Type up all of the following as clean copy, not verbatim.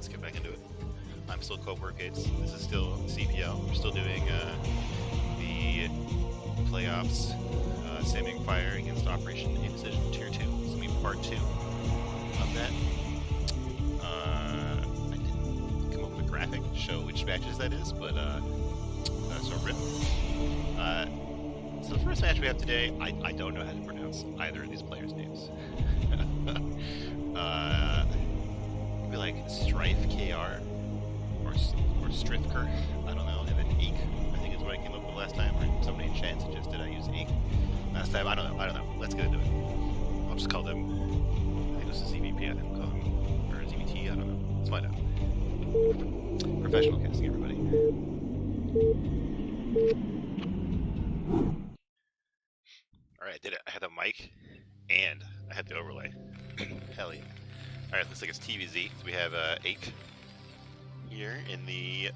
let's get back into it. I'm still Cobra Gates. This is still CPL. We're still doing the playoffs. Samyang Fire against Operation Indecision Tier 2. This will be part 2 of that. I didn't come up with a graphic to show which matches that is, but so RIP. So the first match we have today, I don't know how to pronounce either of these players' names. Maybe like Strife KR or Strifker, I don't know, and then Eek, I think is what I came up with last time, or somebody in chat suggested I use Eek last time. I don't know. Let's get into it. I'll just call them, I think this is ZVP, I think we'll call them, or ZVT, I don't know. Let's find out. Professional casting, everybody. Alright, I did it. I had the mic, and I had the overlay. Hell yeah. Alright, looks like it's TVZ. So we have Ake here in the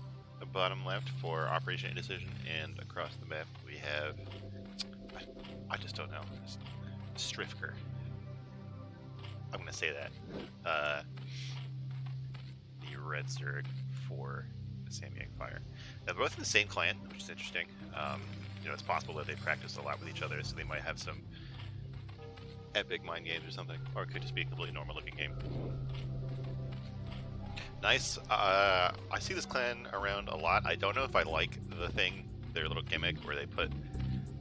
bottom left for Operation Indecision, and across the map we have, I just don't know, Strifker. I'm gonna say that. The Red Zerg for Samyang Fire. They're both in the same clan, which is interesting. You know, it's possible that they practice a lot with each other, so they might have some epic mind games or something, or it could just be a completely normal looking game. Nice. I see this clan around a lot. I don't know if I like the thing, their little gimmick where they put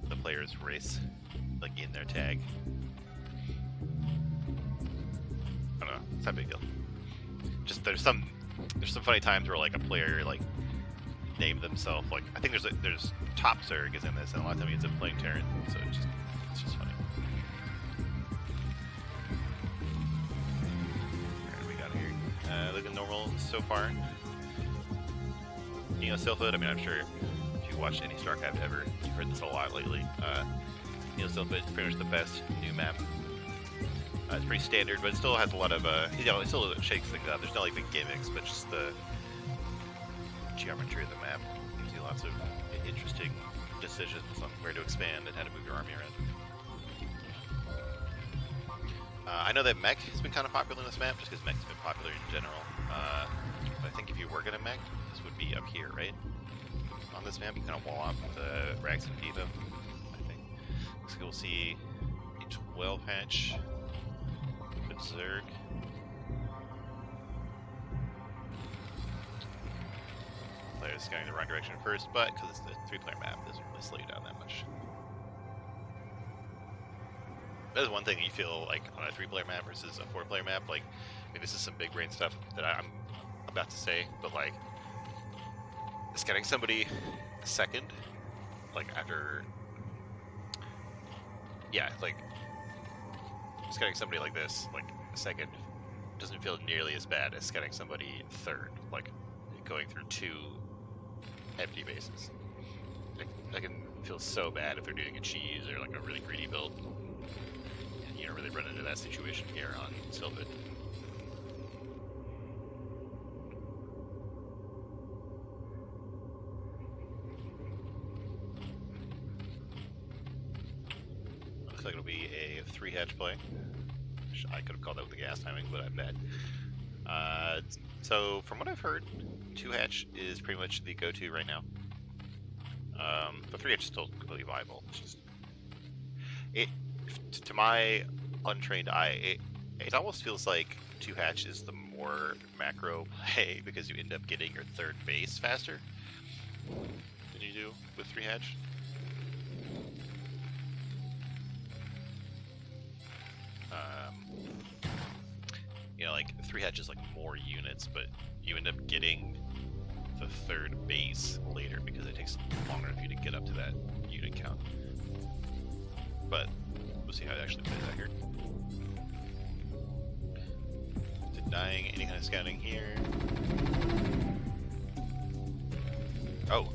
the player's race like in their tag. I don't know. It's not a big deal. Just there's some funny times where like a player like named themselves, like I think there's Top Zerg is in this, and a lot of times it's a playing Terran, so it's just funny. Alright, we got here. Looking normal so far. You know, Silphid, I mean, I'm sure if you watched any StarCraft ever, you've heard this a lot lately. You know, Silphid is pretty much the best new map. It's pretty standard, but it still has a lot of, you know, it still shakes things up. There's not like big gimmicks, but just the geometry of the map gives you lots of interesting decisions on where to expand and how to move your army around. I know that mech has been kind of popular in this map, just because mech's been popular in general. But I think if you were gonna mech, this would be up here, right? On this map, you kind of wall off with the Rags and Diva, I think. So we'll see a 12 hatch with Zerg. Players going the wrong direction at first, but because it's a 3-player map, it doesn't really slow you down that much. That's one thing you feel like on a 3-player map versus a 4-player map. Like, I mean, this is some big brain stuff that I'm about to say, but like, just getting somebody second, like after, yeah, like, just getting somebody like this, like second, doesn't feel nearly as bad as getting somebody third, like going through 2 empty bases. I can feel so bad if they're doing a cheese or like a really greedy build. And you don't really run into that situation here on Silphid. Looks like it'll be a 3-hatch play. I could have called that with the gas timing, but I'm bad. So from what I've heard, 2-hatch is pretty much the go-to right now. But 3-hatch is still completely viable. It's just, to my untrained eye, it almost feels like 2-hatch is the more macro play because you end up getting your 3rd base faster than you do with 3-hatch. You know, like 3-hatch is like more units, but you end up getting the 3rd base later because it takes longer for you to get up to that unit count. But we'll see how it actually plays out here. Denying any kind of scouting here. Oh!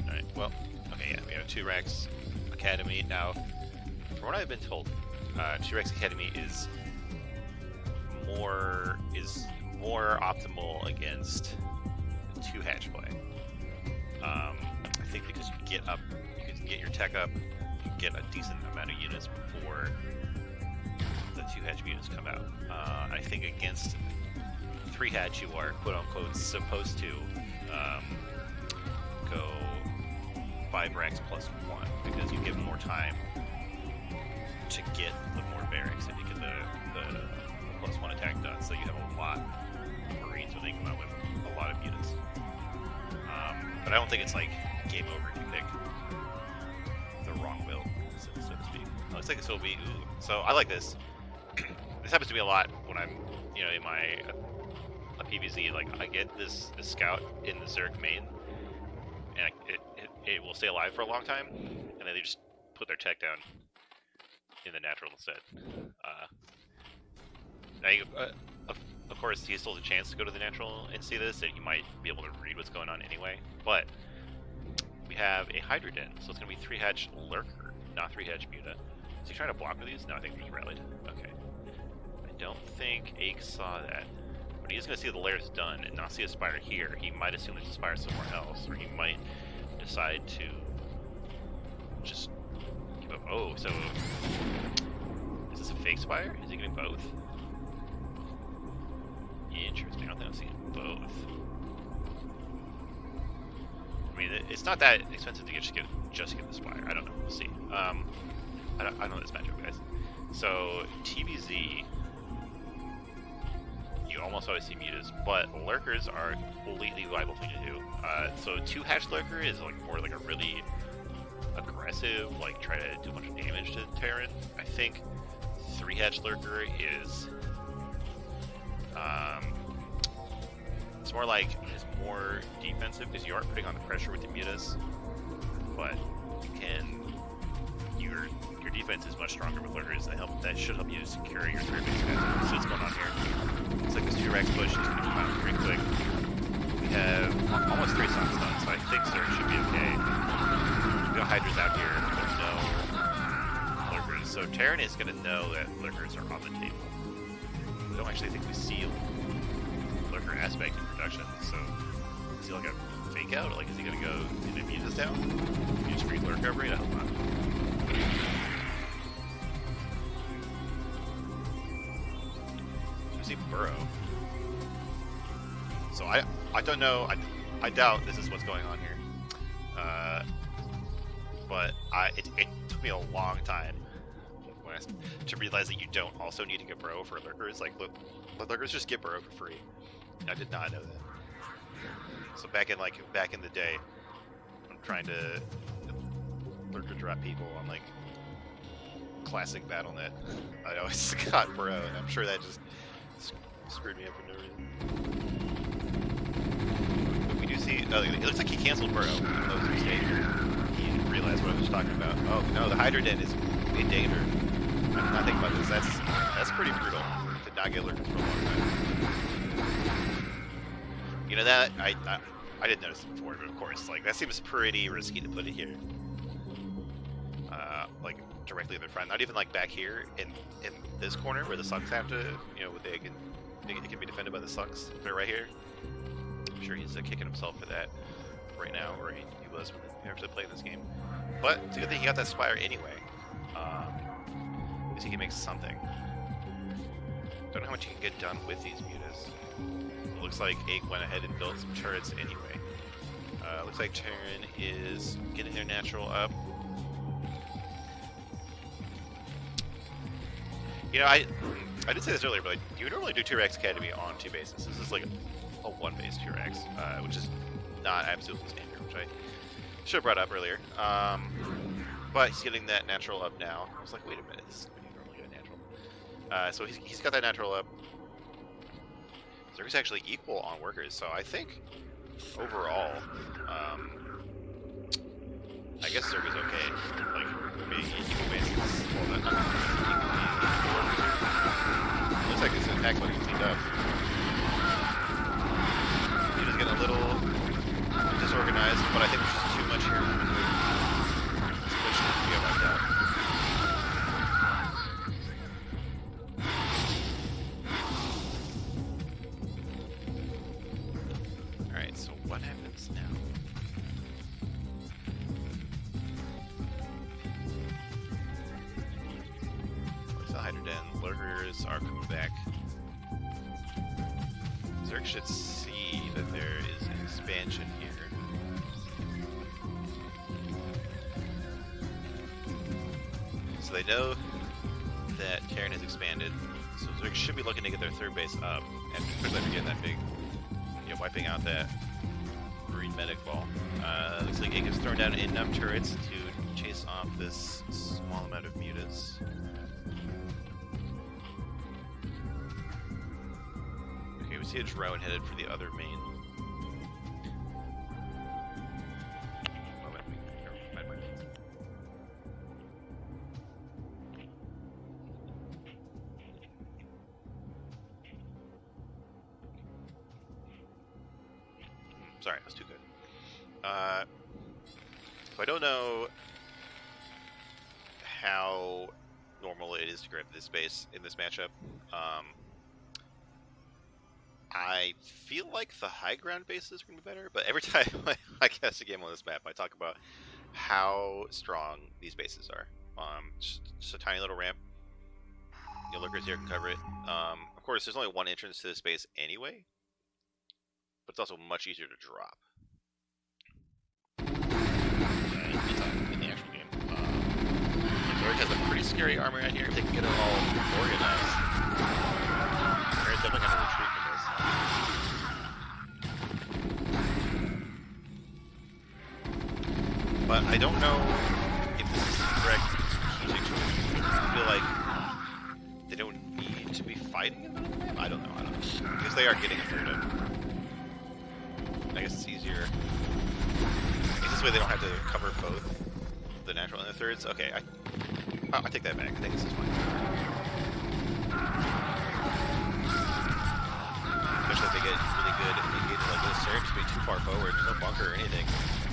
Alright, well, okay, yeah, we have 2-Rax Academy. Now, from what I've been told, 2-Rax Academy is more optimal against 2-hatch play. I think because you can get your tech up, you get a decent amount of units before the 2-hatch units come out. I think against 3 hatch, you are quote unquote supposed to go 5 racks plus 1 because you give more time to get the more barracks if you get the plus 1 attack done. So you have a lot of Marines when they come out with a lot of units. But I don't think it's like game over if you pick the wrong build, so to speak. Looks like this will be ooh. So I like this. This happens to me a lot when I'm, you know, in my a PvZ. Like I get this scout in the Zerg main, and it will stay alive for a long time, and then they just put their tech down in the natural instead. Of course, he still has a chance to go to the natural and see this, and he might be able to read what's going on anyway. But we have a Hydra Den, so it's going to be 3 hatch Lurker, not 3 hatch Muta. Is he trying to block with these? No, I think he's rallied. Okay. I don't think Ake saw that. But he is going to see the layers done and not see a Spire here. He might assume there's a Spire somewhere else, or he might decide to just give up. Oh, so is this a fake Spire? Is he getting both? Interesting. I don't think I've seen both. I mean, it's not that expensive to just get the Spire. I don't know. We'll see. I don't know this matchup, guys. So TVZ, you almost always see mutas, but lurkers are a completely viable thing to do. So 2 hatch lurker is like more like a really aggressive, like try to do a bunch of damage to Terran. I think 3 hatch lurker is it's more like it's more defensive because you aren't putting on the pressure with the mutas, but you can your defense is much stronger with lurkers. That should help you secure your 3 base guys. So what's going on here? It's like this 2 racks push is going to come out pretty quick. We have almost 3 songs done, so I think Zerg should be okay. We got Hydras out here. There's no lurkers, so Terran is going to know that lurkers are on the table. I don't actually think we see lurker aspect in production, so is he like a fake out? Like, is he gonna go and immune this down? Use free lurk recovery? I hope not. So we see Burrow. So I don't know. I doubt this is what's going on here. But it took me a long time to realize that you don't also need to get Burrow for lurkers. Like, look, lurkers just get Burrow for free. I did not know that. So back in the day, I'm trying to lurker drop people on like classic BattleNet. I always got Burrow, and I'm sure that just screwed me up for no reason. But we do see. Oh, it looks like he canceled Burrow. That was a mistake. He didn't realize what I was talking about. Oh no, the Hydra Den is in danger. I did not think about this. That's pretty brutal to not get lurkers for a long time. You know that I didn't notice it before, but of course, like that seems pretty risky to put it here. Like directly in the front, not even like back here in this corner where the Sucks have to, you know, it can be defended by the Sucks. They're right here. I'm sure he's kicking himself for that right now, or he was when he actually played this game. But it's a good thing he got that Spire anyway. Because he can make something. Don't know how much he can get done with these mutas. It looks like Ake went ahead and built some turrets anyway. Looks like Terran is getting their natural up. You know, I did say this earlier, but like, you normally do 2x Academy on 2 bases. This is like a 1 base 2x, which is not absolutely standard, which I should have brought up earlier. But he's getting that natural up now. I was like, wait a minute, this is when you normally get a natural. So he's got that natural up. Zerg's actually equal on workers, so I think overall, I guess Zerg is okay. Like, being equal bases. Well, not equal. Looks like it's an attack getting cleaned up. He was getting a little disorganized, but I think there's just too much here. This push needs to get wiped out. Alright, so what happens now? Where's the Hydra Den? Lurkers are coming back. Zerg should see that there is an expansion here. So they know that Terran has expanded, so Zerg should be looking to get their third base up, and quickly after getting that big, wiping out that green medic ball. Looks like Ink has thrown down enough turrets to chase off this small amount of mutas. Okay, we see a drone headed for the other main. Sorry, that's too good. So I don't know how normal it is to grab this base in this matchup. I feel like the high ground bases are going to be better, but every time I cast a game on this map, I talk about how strong these bases are. Just a tiny little ramp. Lurkers here can cover it. Of course, there's only one entrance to this base anyway, but it's also much easier to drop. In the actual game. Zerg has a pretty scary armor out here if they can get it all organized. They're definitely going to retreat from this. But I don't know if this is the correct strategic choice. I feel like they don't need to be fighting in the middle of the map. I don't know. Because they are getting a third up. I guess it's easier. I guess this way they don't have to cover both the natural and the thirds. Okay, I take that back. I think this is fine. Especially if they get really good engagement like this. They're just be too far forward, there's no bunker or anything.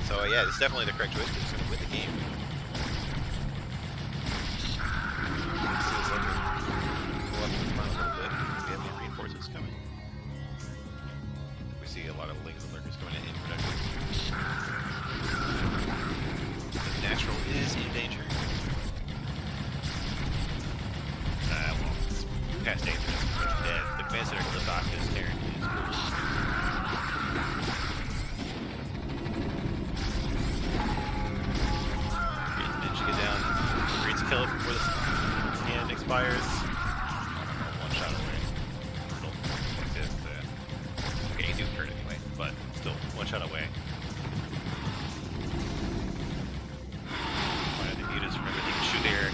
So yeah, this is definitely the correct choice. It's going to win the game. Let's see this over. Go up to the front a little bit. We have the reinforcements coming. We see a lot of lings and lurkers going in production. The natural is in danger. Well, it's past danger. It's dead. The command center to the dock is Terran. Is cool. Managed to get down. Reed's kill it before the scan expires. One shot away. Brutal. Okay, you do hurt anyway, but still, one shot away. The mutas from everything to shoot there.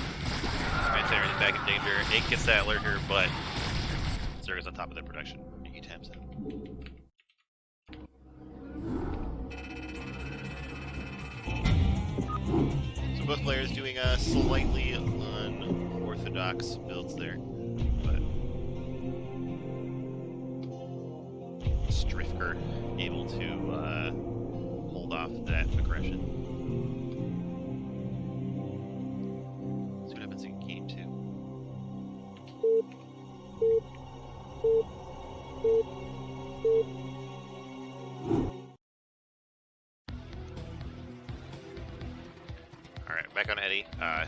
Command is back in danger. 8 gets that lurker, but Zerg is on top of their production. He taps it. So both players doing slightly unorthodox builds there, but Strifker able to hold off that aggression. See what happens in game 2. Alright, back on Eddie. I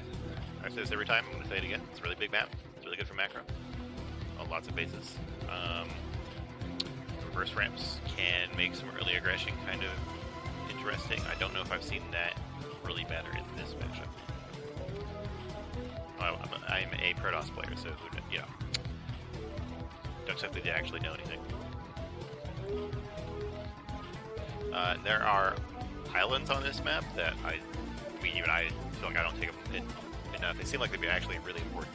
say this every time, I'm going to say it again. It's a really big map. It's really good for macro. Lots of bases. Reverse ramps can make some early aggression kind of interesting. I don't know if I've seen that really better in this matchup. I'm a Protoss player, so don't expect me to actually know anything. There are islands on this map that even I feel like I don't take them enough. They seem like they'd be actually really important.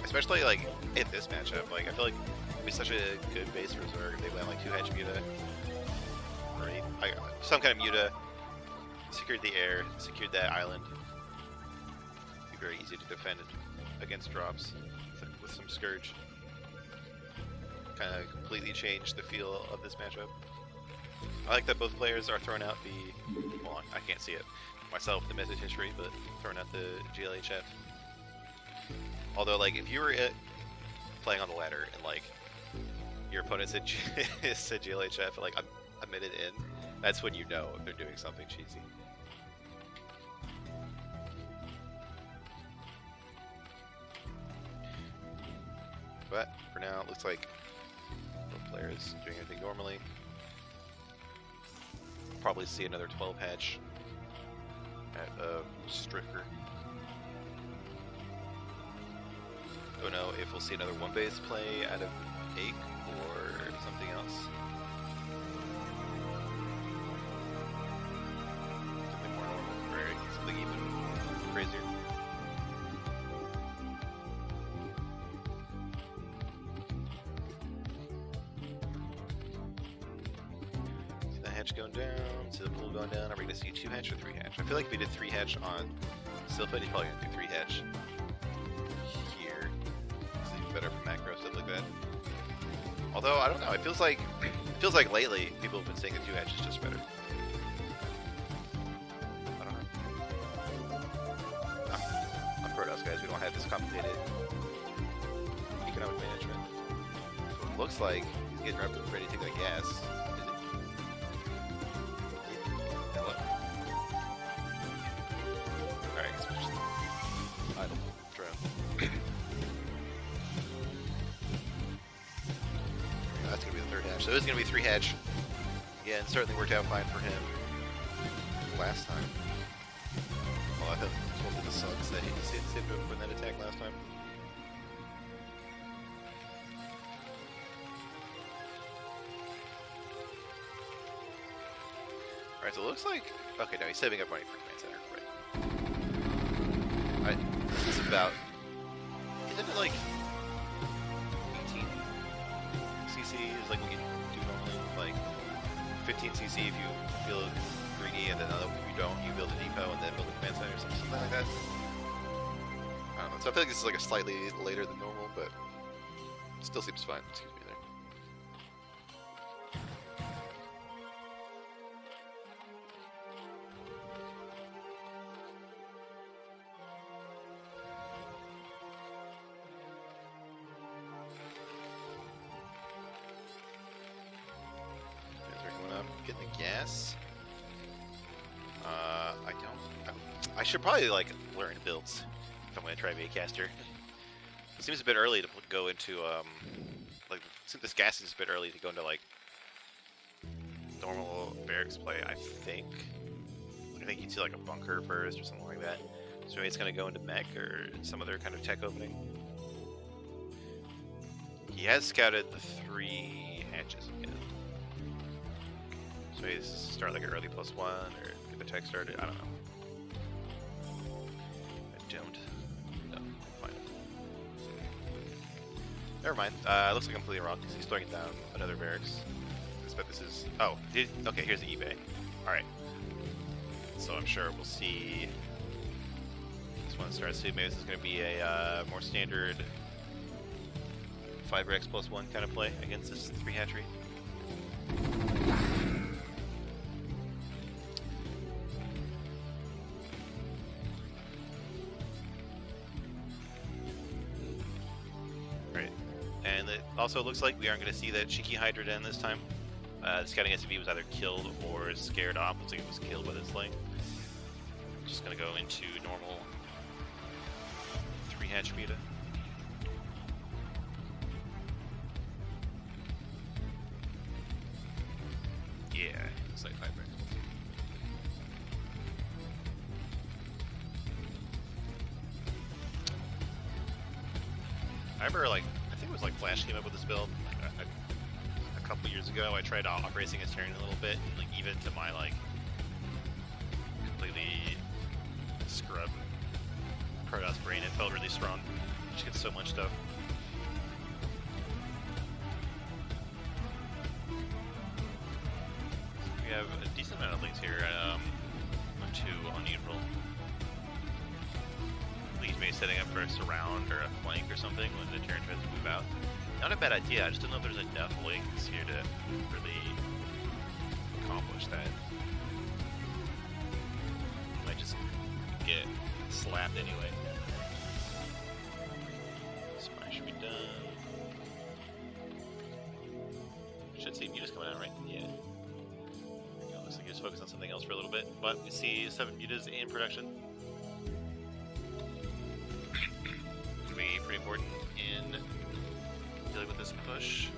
Especially like in this matchup, like I feel like it'd be such a good base for Zerg if they went like 2-hedge muta, or some kind of muta, secured the air, secured that island. It'd be very easy to defend against drops with some Scourge. Kind of completely changed the feel of this matchup. I like that both players are throwing out well, I can't see it myself, the message history, but throwing out the GLHF. Although, like, if you were playing on the ladder and, like, your opponent said GLHF, like, a minute in, that's when you know if they're doing something cheesy. But for now, it looks like both players doing everything normally. Probably see another 12 hatch at Stricker. Don't know if we'll see another one base play out of Ake or something else. Something more normal, or something even crazier. See the hatch going down, see the pool going down. Are we going to see 2 hatch or 3 hatch? I feel like if we did 3 hatch on Silphid, he's probably going to do 3 hatch here. It's even better for macro, stuff like that. Although, I don't know, it feels like lately people have been saying that 2 hatch is just better. I don't know. I'm Protoss, guys. We don't have this complicated economic management. So it looks like he's getting ready to take that gas. Is it? Hello? Alright, so just idle drone. That's going to be the 3rd hatch. So it is going to be 3 hatch. Again, certainly worked out fine for him last time. Well, I thought it the sucks that he just saved over in that attack last time. Alright, so it looks like... Okay, no, he's saving up money for Command Center. Right. This is about... Isn't it like... 18 CC is like what you do normally? Like 15 CC if you feel greedy, and then if you don't, you build a depot and then build a Command Center or something like that. I don't know. So I feel like this is like a slightly later than normal, but it still seems fine. Excuse me there. Getting the gas. I should probably like learn builds if I'm going to try to be a caster. It seems a bit early to go into like since this gas is a bit early to go into like normal barracks play. I think you'd see like a bunker first or something like that. So maybe it's going to go into mech or some other kind of tech opening. He has scouted the 3 hatches again. So maybe start like an early +1 or get the tech started. I don't know. I don't. No, fine. Never mind. Looks like I'm completely wrong because he's throwing down another barracks. I expect this is. Oh, okay. Here's the eBay. All right. So I'm sure we'll see. This one starts soon. Maybe this is going to be a more standard 5x +1 kind of play against this 3 hatchery. Also, looks like we aren't going to see that cheeky Hydra Den this time. The scouting SCV was either killed or scared off. Looks like it was killed by this lane. Just going to go into normal 3 hatch beta. Yeah, looks like 5 racks. I remember like it was like Flash came up with this build a couple years ago. I tried off-racing his turn a little bit, like even to my like completely scrub Protoss brain, it felt really strong. Just gets so much stuff. We have a decent amount of links here. 1-2 on neutral. Maybe setting up for a surround or a flank or something when the Terran tries to move out. Not a bad idea, I just don't know if there's enough links here to really accomplish that. Might just get slapped anyway. Spy should be done. Should see mutas coming out, right? Yeah. Looks like he's focused on something else for a little bit, but we see 7 mutas in production. Pretty important in with this push.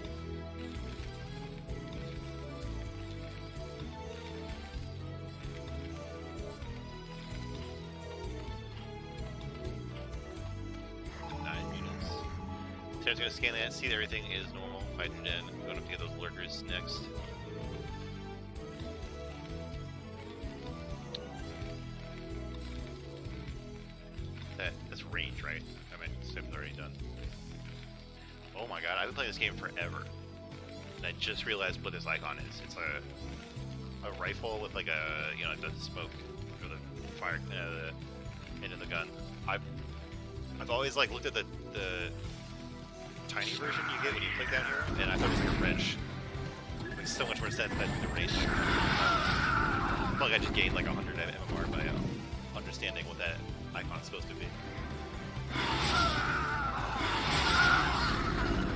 Terran's gonna scan that, see that everything is normal, hydrogen. We're going to get those lurkers next. That's range, right? I mean, step's already done. Oh my god, I've been playing this game forever. And I just realized what this icon is. It's a rifle with like a, you know, it does smoke for the fire, the end of the gun. I've always like looked at the tiny version you get when you click down here, and I thought it was like a wrench. It makes so much more sense than the range. I feel like I just gained like 100 MMR by understanding what that icon's supposed to be.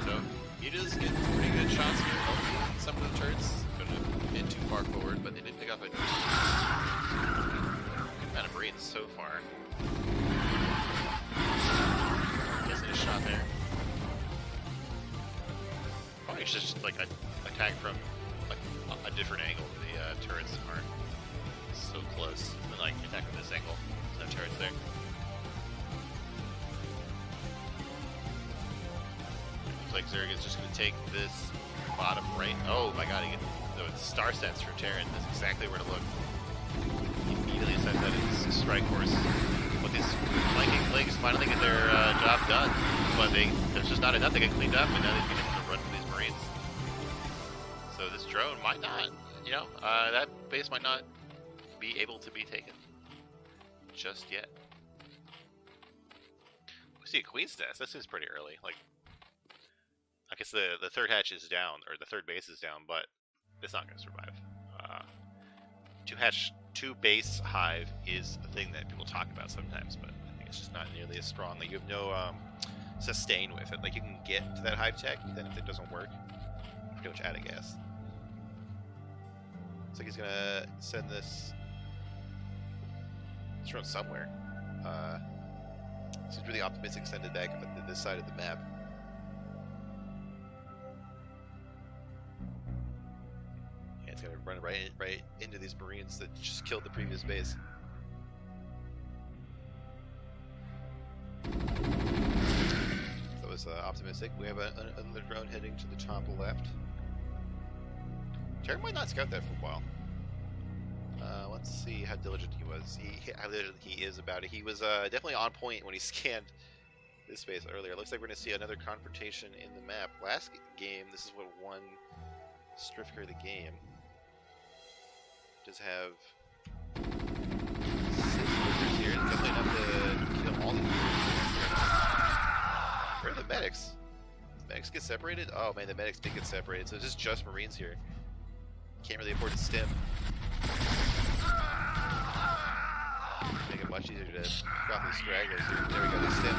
So, you just get pretty good shots here. Hopefully, some of the turrets couldn't get too far forward, but they did pick up a good amount of Marines so far. Missing a shot there. Probably just like attack from a different angle. The turrets aren't so close. And then like attack from this angle. There's no turrets there. Looks like Zerg is just going to take this bottom right. Oh my god, he gets the star sense for Terran. That's exactly where to look. He immediately sends that into strike force. But these flanking flags finally get their job done. But there's just not enough to get cleaned up, and now they're going to run for these Marines. So this drone might not, you know, that base might not be able to be taken just yet. We see a Queen's Nest. That seems pretty early. Like, I guess the third hatch is down, or the third base is down, but it's not going to survive. Two base hive is a thing that people talk about sometimes, but I think it's just not nearly as strong. Like, you have no sustain with it. Like, you can get to that hive tech, but then if it doesn't work, pretty much out of gas. Looks like he's gonna send this drone somewhere. Seems really optimistic. Send it back to this side of the map. Yeah, it's gonna run right into these Marines that just killed the previous base. That was optimistic. We have another drone heading to the top left. Terran might not scout that for a while. Let's see how diligent he was. How diligent he is about it. He was definitely on point when he scanned this space earlier. Looks like we're going to see another confrontation in the map. Last game, this is what won Strifker the game. Does have 6 workers here. It's definitely enough to kill all these workers. Where are the medics? The medics get separated? Oh man, the medics did get separated. So it's just Marines here. Can't really afford to stim. Make it much easier to drop these stragglers here. There we go, they stim.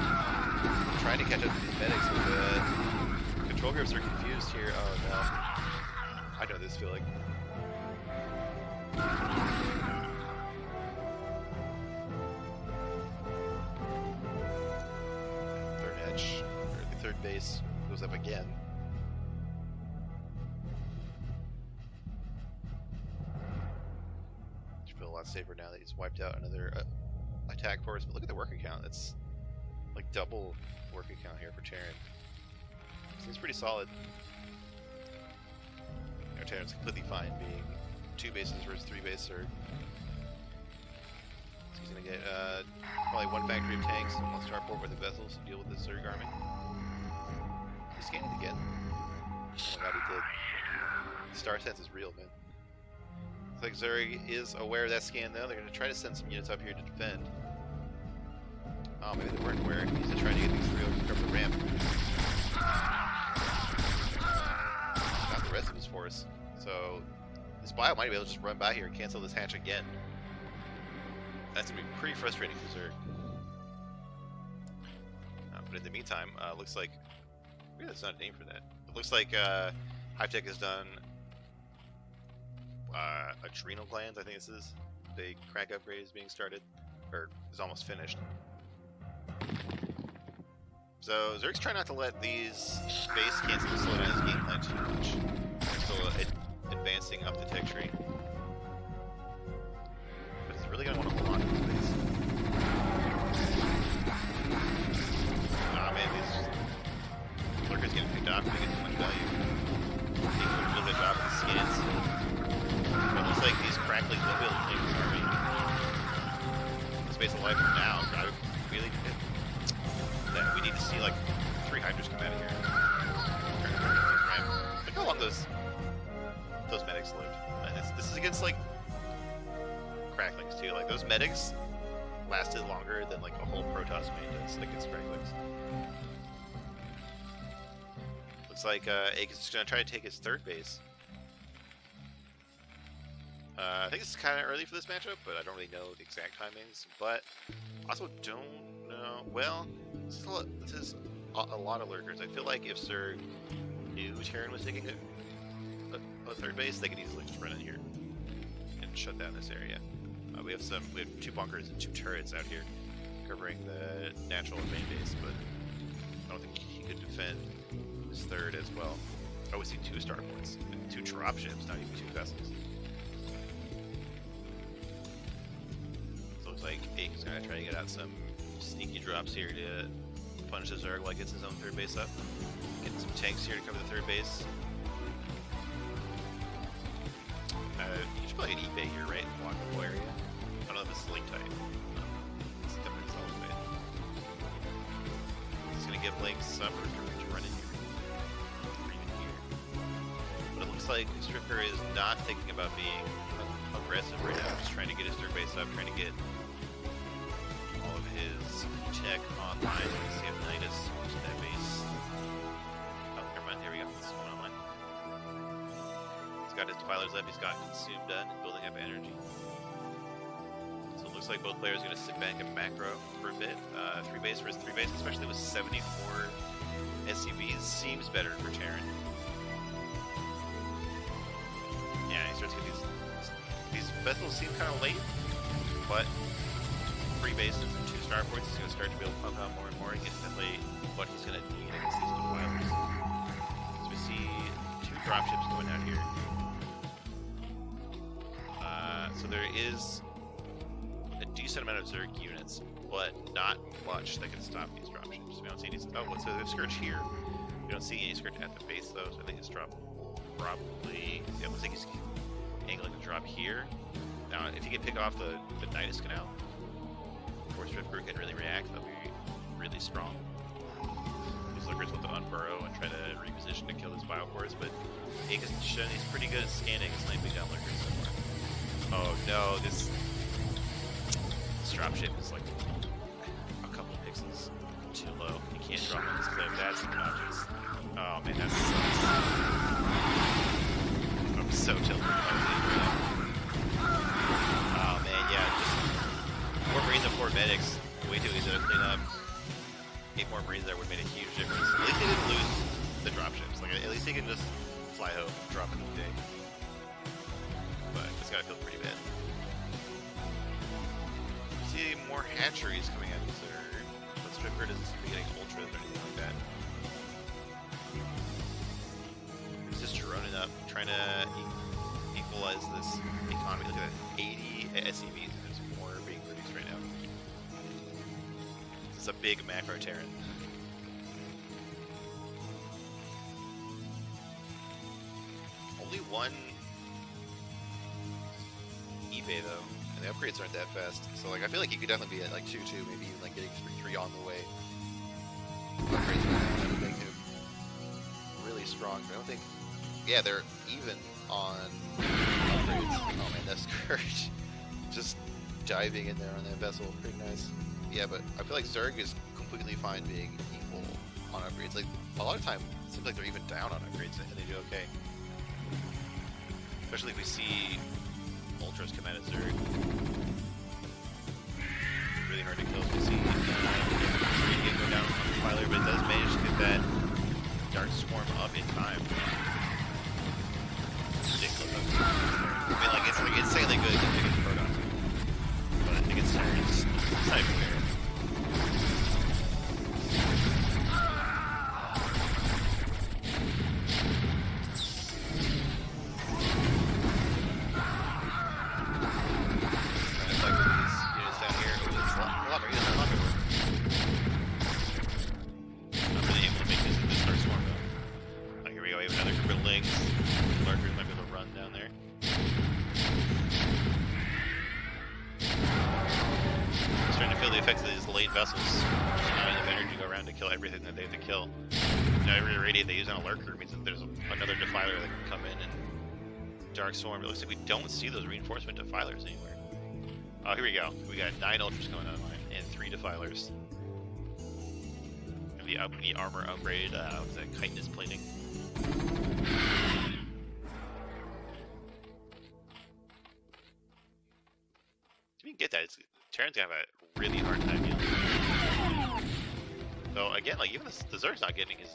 Trying to catch up to these medics, but the control groups are confused here. Oh no. I know this feeling. Third edge, or the third base goes up again. Feel a lot safer now that he's wiped out another attack force. But look at the worker count. That's like double worker count here for Terran. Seems pretty solid. You know, Terran's completely fine being 2 bases versus 3 bases. So he's gonna get probably 1 factory of tanks and 1 starport with the vessels to deal with the Zerg army. He's scanning again. Oh my god, he did. The star sense is real, man. Looks like Zerg is aware of that scan though. They're going to try to send some units up here to defend. Oh, maybe they weren't aware. He's just trying to get these 3 over the ramp. Got the rest of his force. So this bio might be able to just run by here and cancel this hatch again. That's going to be pretty frustrating for Zerg. But in the meantime, looks like... Maybe that's not a name for that. It looks like Hive-Tech has done... adrenal glands, I think this is. The crack upgrade is being started, or is almost finished. So Zerg's trying not to let these space cancels slow down his game plan too much. They're still advancing up the tech tree. But he's really going to want to hold on to the space. Ah man, these lurkers getting picked off, they get too much value. They do a really good job of the skins. But it looks like these crackling Pupil things are making space alive for now. So I would really that we need to see like 3 Hydras come out of here. Look how long those medics lived. This is against like cracklings too. Like those medics lasted longer than like a whole Protoss main does against cracklings. Looks like Aegis is gonna try to take his 3rd base. I think it's kind of early for this matchup, but I don't really know the exact timings. But also don't know. Well, this is a lot of lurkers. I feel like if Zerg knew Terran was taking a 3rd base, they could easily just run in here and shut down this area. We have 2 bunkers and 2 turrets out here covering the natural main base, but I don't think he could defend his 3rd as well. Oh, we see 2 starports and 2 dropships, not even 2 vessels. So it looks like Ake is gonna try to get out some sneaky drops here to punish the Zerg while he gets his own 3rd base up. Getting some tanks here to cover the 3rd base. You should play an eBay here, right? Block the whole area. I don't know if this is link tight. It's definitely solid bait. It's gonna give Link some room to run in here. Or even here. But it looks like Stripper is not thinking about being aggressive right now. Just trying to get his 3rd base up, trying to get all of his tech online. We see if Nidus goes to that base. Oh, never mind. Here we go. This is going online. He's got his defilers left. He's got Consume done and building up energy. So it looks like both players are going to sit back and macro for a bit. 3 base versus 3 base, especially with 74 SCVs, seems better for Terran. Yeah, he starts getting these vessels seem kind of late, but 3 bases and 2 starports, he's going to start to be able to pump out more and more. He gets definitely what he's going to need against these defilers. So we see 2 dropships going out here. So there is a decent amount of Zerg units, but not much that can stop these dropships. We don't see any. Oh, what's the Scourge here? We don't see any Scourge at the base though, so I think his drop probably. Yeah, it looks like he's angling to drop here. Now, if he can pick off the Nidus Canal, before Stripper can really react, that'll be really strong. These lurkers will have to unburrow and try to reposition to kill his biocores, but Aegis has shown he's pretty good at scanning and sniping down lurkers so far. Oh no, this dropship is like a couple pixels too low. You can't drop on this cliff. That's obnoxious. Oh man, that sucks. I'm so tilted by oh man, yeah, just 4 Marines and 4 medics. Way too easy to clean up. 8 more Marines there would have made a huge difference. At least they didn't lose the dropships. Like at least they can just fly home and drop in the day. But it's gotta feel pretty bad. See more hatcheries coming out of Zerg, but Stripper doesn't seem to be getting ultras or anything like that. He's just droning up, trying to equalize this economy. Look at that, 80 SCVs, and there's more being produced right now. This is a big macro Terran. Only 1 eBay though, and the upgrades aren't that fast. So like I feel like you could definitely be at like 2-2, maybe even like getting 3-3 on the way. Upgrades would make him really strong. But I don't think, yeah, they're even on upgrades. Oh man, that's Scourge just diving in there on that vessel, pretty nice. Yeah, but I feel like Zerg is completely fine being equal on upgrades. Like a lot of time, it seems like they're even down on upgrades and they do okay. Especially if we see ultras come out of Zerg. Really hard to kill. We see Radiant go down on the Defiler, but it does manage to get that Dark Swarm up in time. Ridiculous. I mean, like it's insanely good against Protoss, but against Terrans, it's not even fair. we have another group of links. Lurkers might be able to run down there. Starting to feel the effects of these late vessels. Just not enough energy to go around to kill everything that they have to kill. Every irradiate they use on a lurker means that there's another defiler that can come in and dark swarm. It looks like we don't see those reinforcement defilers anywhere. Oh, here we go. We got 9 ultras coming online and 3 defilers. And the armor upgrade, what is that, chitinous plating. If you can get that, Terran's gonna have a really hard time healing. So again, like even the Zerg's not getting his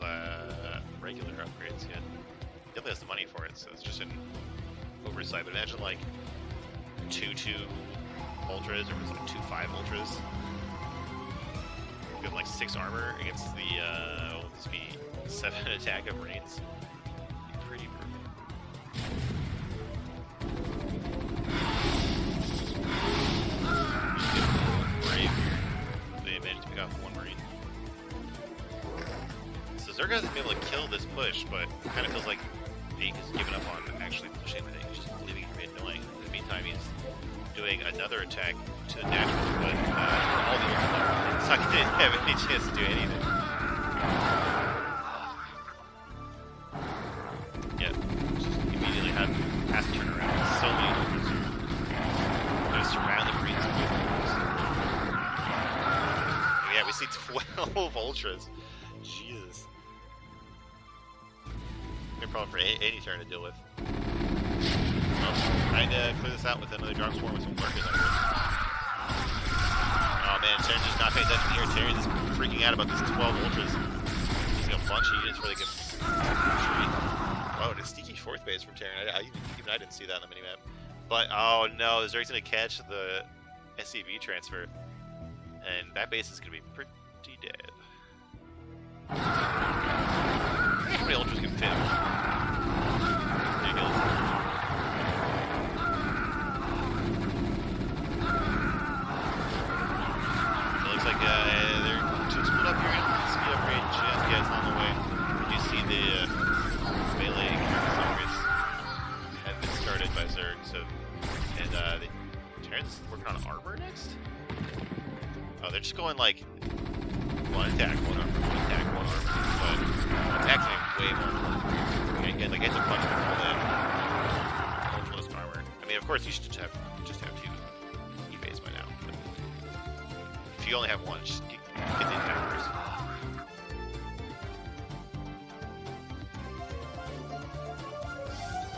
regular upgrades yet. He definitely has the money for it, so it's just an oversight. But imagine like 2-2 ultras or like 2-5 ultras. Give like 6 armor against the what would this be 7 attack of Reigns. Pretty brutal. Brave here. They managed to pick off 1 Marine. So Zerg hasn't been able to kill this push, but it kind of feels like Beak has given up on actually pushing anything. He's just leaving it to be annoying. In the meantime, he's doing another attack to the naturals, but all the ultimate, it's not going to have any chance to do anything. Yeah, just immediately has to turn around. So many ultras are going to surround the Marines with ultras. Yeah, we see 12 ultras. Jesus. No problem for any turn to deal with. Trying to clear this out with another dark swarm with some lurkers on it. Oh man, Terran's just not paying attention here. Terran's just freaking out about these 12 ultras. He's got a bunch of units where they can retreat. Oh, a sneaky 4th base from Terran. Even I didn't see that on the minimap. But oh no, Zerg's gonna catch the SCV transfer. And that base is gonna be pretty dead. How many ultras can fit? Ridiculous. Looks like they're too split up here. Speed upgrade just gets on the way. You see the melee upgrades have been started by Zerg. So, and the Terran's working on armor next. Oh, they're just going like 1 attack, 1 armor, 1 attack, 1 armor. But attacks are way more. Okay, like it's a bunch of all that ultralist armor. I mean, of course, you should just have 2 E-base by now. But if you only have 1, just get the attackers.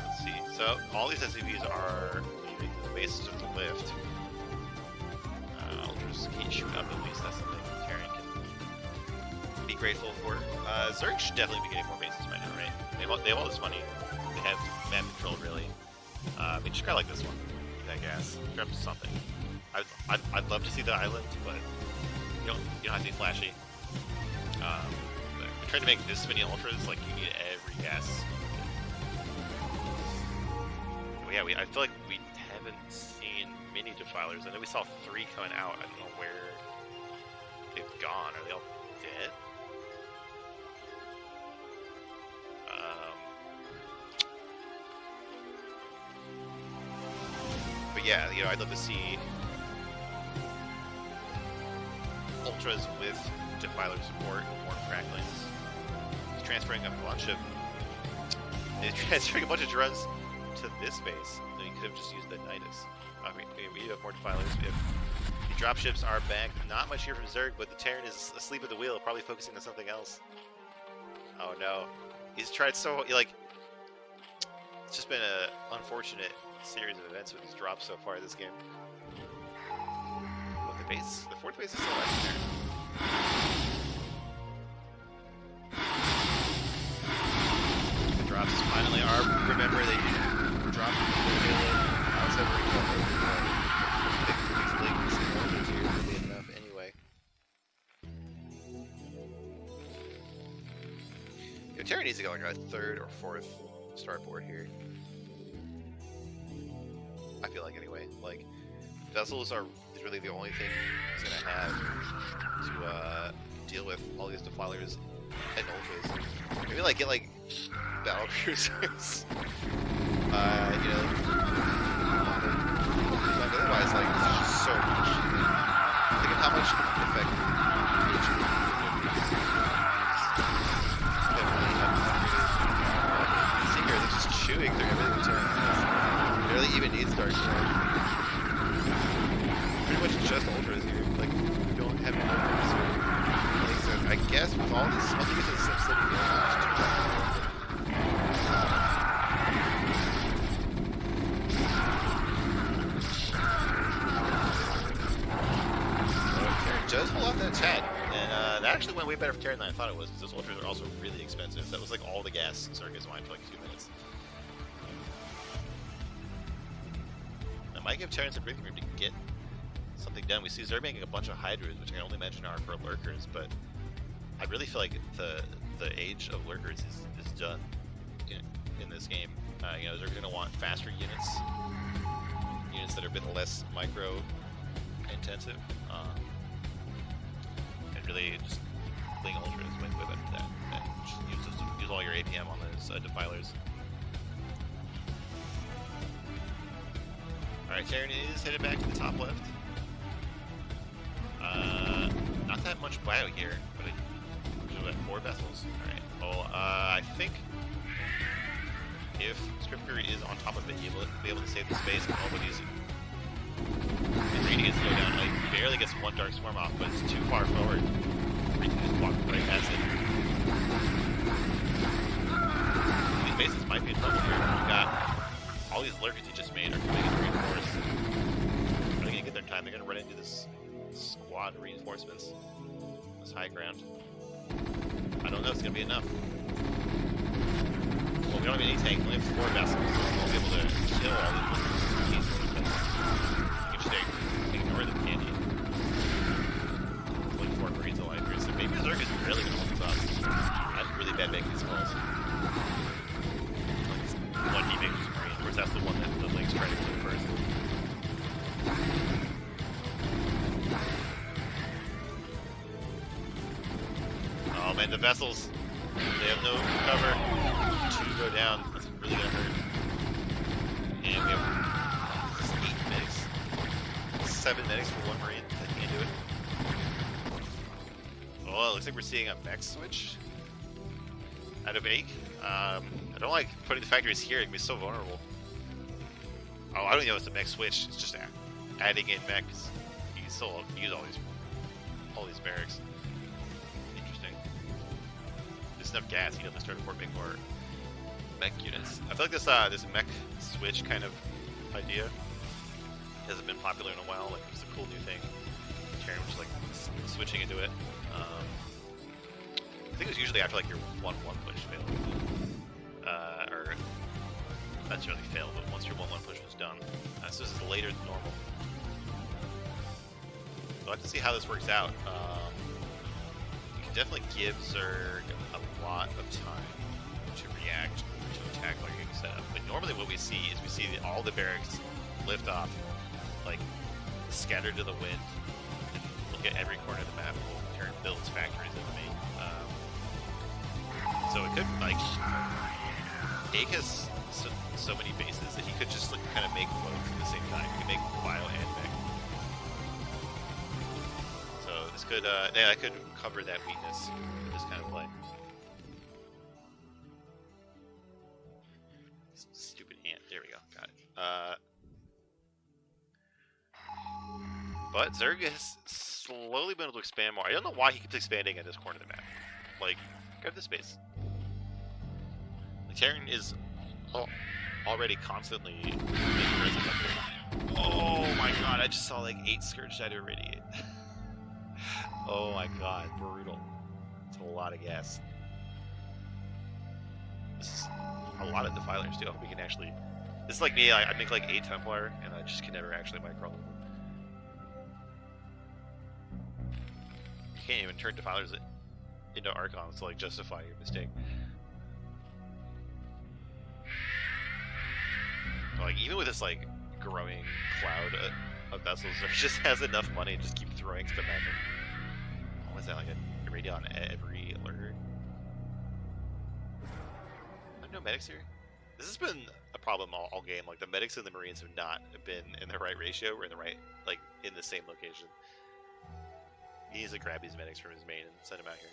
Let's see. So all these SCVs are leaving the bases of the lift. Ultras can't shoot up at least. That's something Terran can be grateful for. Zerg should definitely be getting more bases by now, right? They have all this money. They have map control, really. They just grab like this one, I guess. Grab something. I'd love to see the island, but you don't have to be flashy. But trying to make this many ultras, like you need every gas. But yeah, I feel like we haven't seen many defilers. I know we saw 3 coming out. I don't know where they've gone. Are they all dead? But yeah, you know, I'd love to see ultras with defiler support, more cracklings. He's transferring a bunch of drones to this base. Then he could have just used the Nidus. We have more defilers. The dropships are back. Not much here from Zerg, but the Terran is asleep at the wheel, probably focusing on something else. Oh no. He's tried so, like, it's just been an unfortunate series of events with his drops so far this game. But the 4th base is still legendary. The drops finally are, remember they dropped the payload. I was ever really enough anyway. Terran needs to go like a 3rd or 4th starboard here. I feel like anyway. Like vessels is really the only thing he's gonna have to deal with all these defilers and ultras. Maybe like get like battle cruisers. But otherwise, like, it's just so much. Think of how much effect each of see here, they're just chewing through everything in turn. Barely even needs dark charge. Pretty much just ultras here. Like, you don't have any ultras. So I guess with all this, once you get to the Sim City, does hold off that attack, and that actually went way better for Terran than I thought it was, because those ultras are also really expensive. That was like all the gas Circus wanted for like 2 minutes. That might give Terran some breathing room to get something done. We see Zerg making a bunch of Hydras, which I can only imagine are for lurkers, but I really feel like the age of lurkers is done in this game. You know, Zerg are going to want faster units that are a bit less micro intensive. Really just playing ultras way better than that. And just use all your APM on those defilers. Alright, Terran is headed back to the top left. Not that much bio here, but there's about 4 vessels. Alright, well, I think if Scripture is on top of it, he'll be able to save the space and nobody's reading it slow down. Like, barely gets 1 Dark Swarm off, but it's too far forward. Reading just walk right past it. These bases might be in trouble here. We've got all these lurkers he just made are coming in reinforce. They're gonna get their time. They're gonna run into this squad reinforcements. This high ground. I don't know if it's gonna be enough. Well, we don't have any tanks. We only have 4 vessels, so we won't be able to kill all these lurkers. Ignore the candy. Like 4 Marines alive here, so maybe Zerg is really gonna hold this up. That's really bad making these calls. One he makes Marine, of course that's the one that the Link's trying to kill first. Oh man, the vessels, they have no cover. 2 go down, that's really gonna hurt. And we have 8 medics. 7 medics for 1 Marine. I can't do it. Oh, it looks like we're seeing a mech switch out of Ache. I don't like putting the factories here. It can be so vulnerable. Oh, I don't know. It's a mech switch. It's just adding in mechs. You can still use all these barracks. Interesting. There's enough gas. You know, to start importing more mech units. I feel like this mech switch kind of idea hasn't been popular in a while. Like, it's a cool new thing. Terran just like switching into it. I think it was usually after like your 1-1 push failed, or not necessarily failed, but once your 1-1 push was done. So this is later than normal. We'll have to see how this works out. You can definitely give Zerg a lot of time to react to attack like you set up. But normally what we see is all the barracks lift off, like scattered to the wind, and look at every corner of the map. Terran builds factories in the main. So it could, like, Ache has so many bases that he could just like, kind of make both at the same time. He could make bio and mech. So this could, yeah, I could cover that weakness in this kind of play. Stupid ant. There we go. Got it. But Zerg has slowly been able to expand more. I don't know why he keeps expanding at this corner of the map. Like, grab this space. Like, Terran is already constantly making risen up here. Oh my god, I just saw like 8 Scourge die to irradiate. Oh my god, brutal. It's a lot of gas. This is a lot of defilers too. I hope we can actually... This is like me, I make like 8 Templar, and I just can never actually micro them. You can't even turn defilers into Archons to like justify your mistake. Like, even with this like growing cloud of vessels, there just has enough money to just keep throwing stuff at them. What is that, like a radio on every lurker? medics here? This has been a problem all game. Like the medics and the Marines have not been in the right ratio or in the right, like in the same location. He needs to grab these medics from his main and send them out here.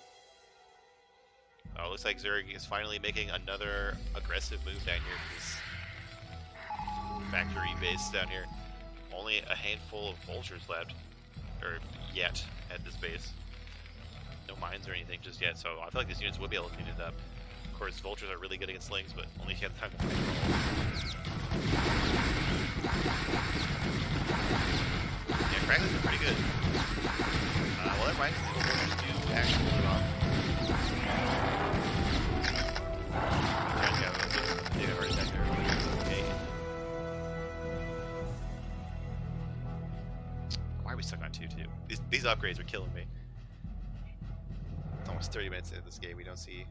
Oh, it looks like Zerg is finally making another aggressive move down here to this factory base down here. Only a handful of vultures left, or yet, at this base. No mines or anything just yet, so I feel like these units will be able to clean it up. Of course, vultures are really good against slings, but only if you have time to fight them all. Yeah, Crackling's been pretty good. Well, that might do actually pull it off. They got a heart attack there. Okay. Why are we stuck on 2-2? These upgrades are killing me. It's almost 30 minutes into this game. We don't see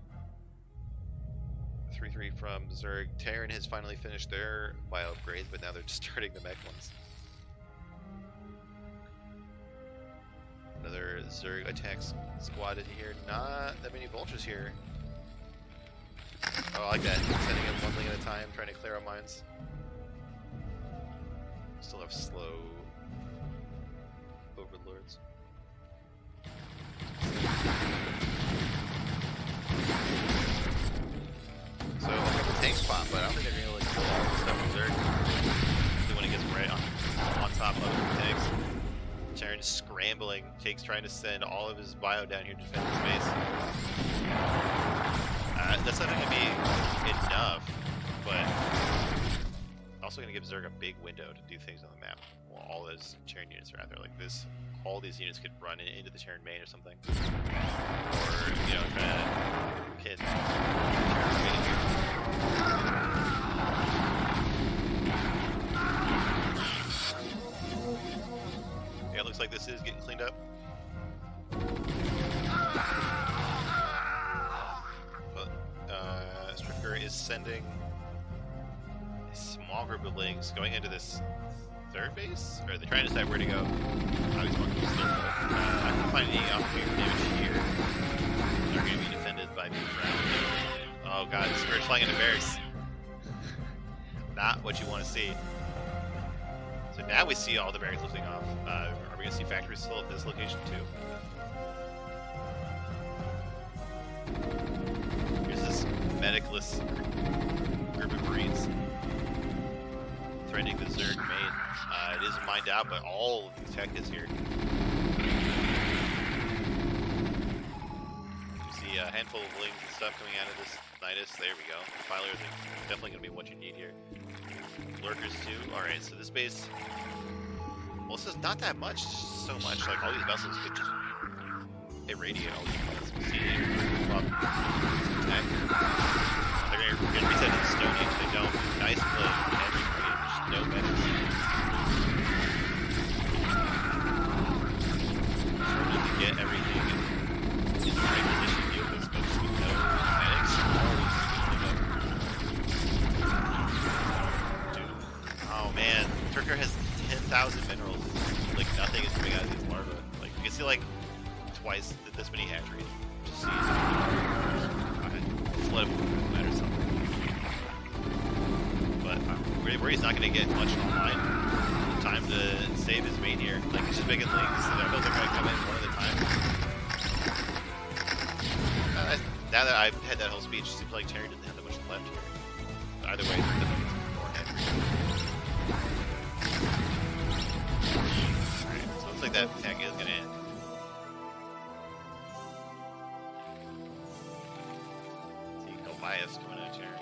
3-3 from Zerg. Terran has finally finished their bio upgrades, but now they're just starting the mech ones. Another Zerg attack squad in here. Not that many vultures here. Oh, I like that. Setting up one link at a time, trying to clear out mines. Still have slow overlords. So a couple tanks pop, but I don't think they're gonna really kill all the stuff with Zerg. Especially when it gets right on top of the tanks. Terran's scrambling. Jake's trying to send all of his bio down here to defend his base. That's not going to be enough, but also going to give Zerg a big window to do things on the map. Well, all those Terran units are out there like this. All these units could run into the Terran main or something, or you know, try to pin Terran main here. Yeah, it looks like this is getting cleaned up. Is sending a small group of lings going into this third base, or they're trying to decide where to go. Obviously, one still I can find any opportunity damage here. They're going to be defended by me. Oh god, the Spirit's flying into barracks. Not what you want to see. So now we see all the barracks lifting off. Are we going to see factories still at this location too? Medicless group of Marines threatening the Zerg main. It is mined out, but all of the tech is here. You see a handful of lings and stuff coming out of this Nidus. There we go. Filers are definitely going to be what you need here. Lurkers too. Alright, so this base... Well, this is not that much. So much. Like, all these vessels could just irradiate all these units. We see attack. They're going to reset to the Stone Age. They don't. Nice play. Every range. No medics. Struggling to get everything in the right position to deal with this, but with no medics. Dude. Oh man. Turker has 10,000 minerals. Like nothing is coming out of these larvae. Like you can see like twice this many hatcheries. Just see flip or something. But where he's not going to get much online time to save his main here. Like he's just making links. I feel like they're going to come in one at a time. Now that I've had that whole speech, it seems like Terry didn't have that much left here. But either way, they're definitely more hatcheries. Alright, so it looks like that attack is going to end. Bias coming out here.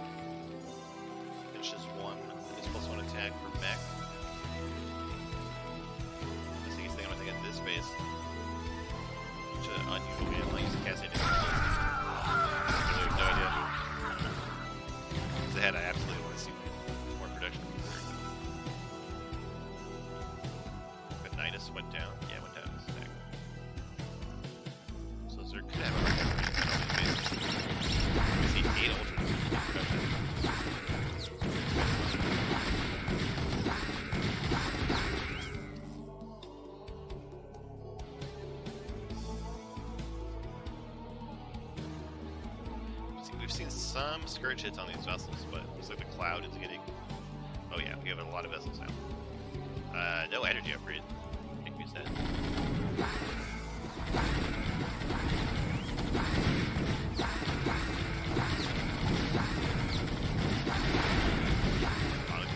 It's just one. It's +1 attack for mech. I think he's thinking I'm going to get this base. Which is unusual game. I'll use the cast engine. I have no idea. Ahead, I absolutely want to see more production. But Nidus went down. Yeah, went down. So Zerg could have a hard time. We see 8 ultras. scourge hits on these vessels, but it looks like the cloud is getting... Oh yeah, we have a lot of vessels now. No energy upgrade. I think we said.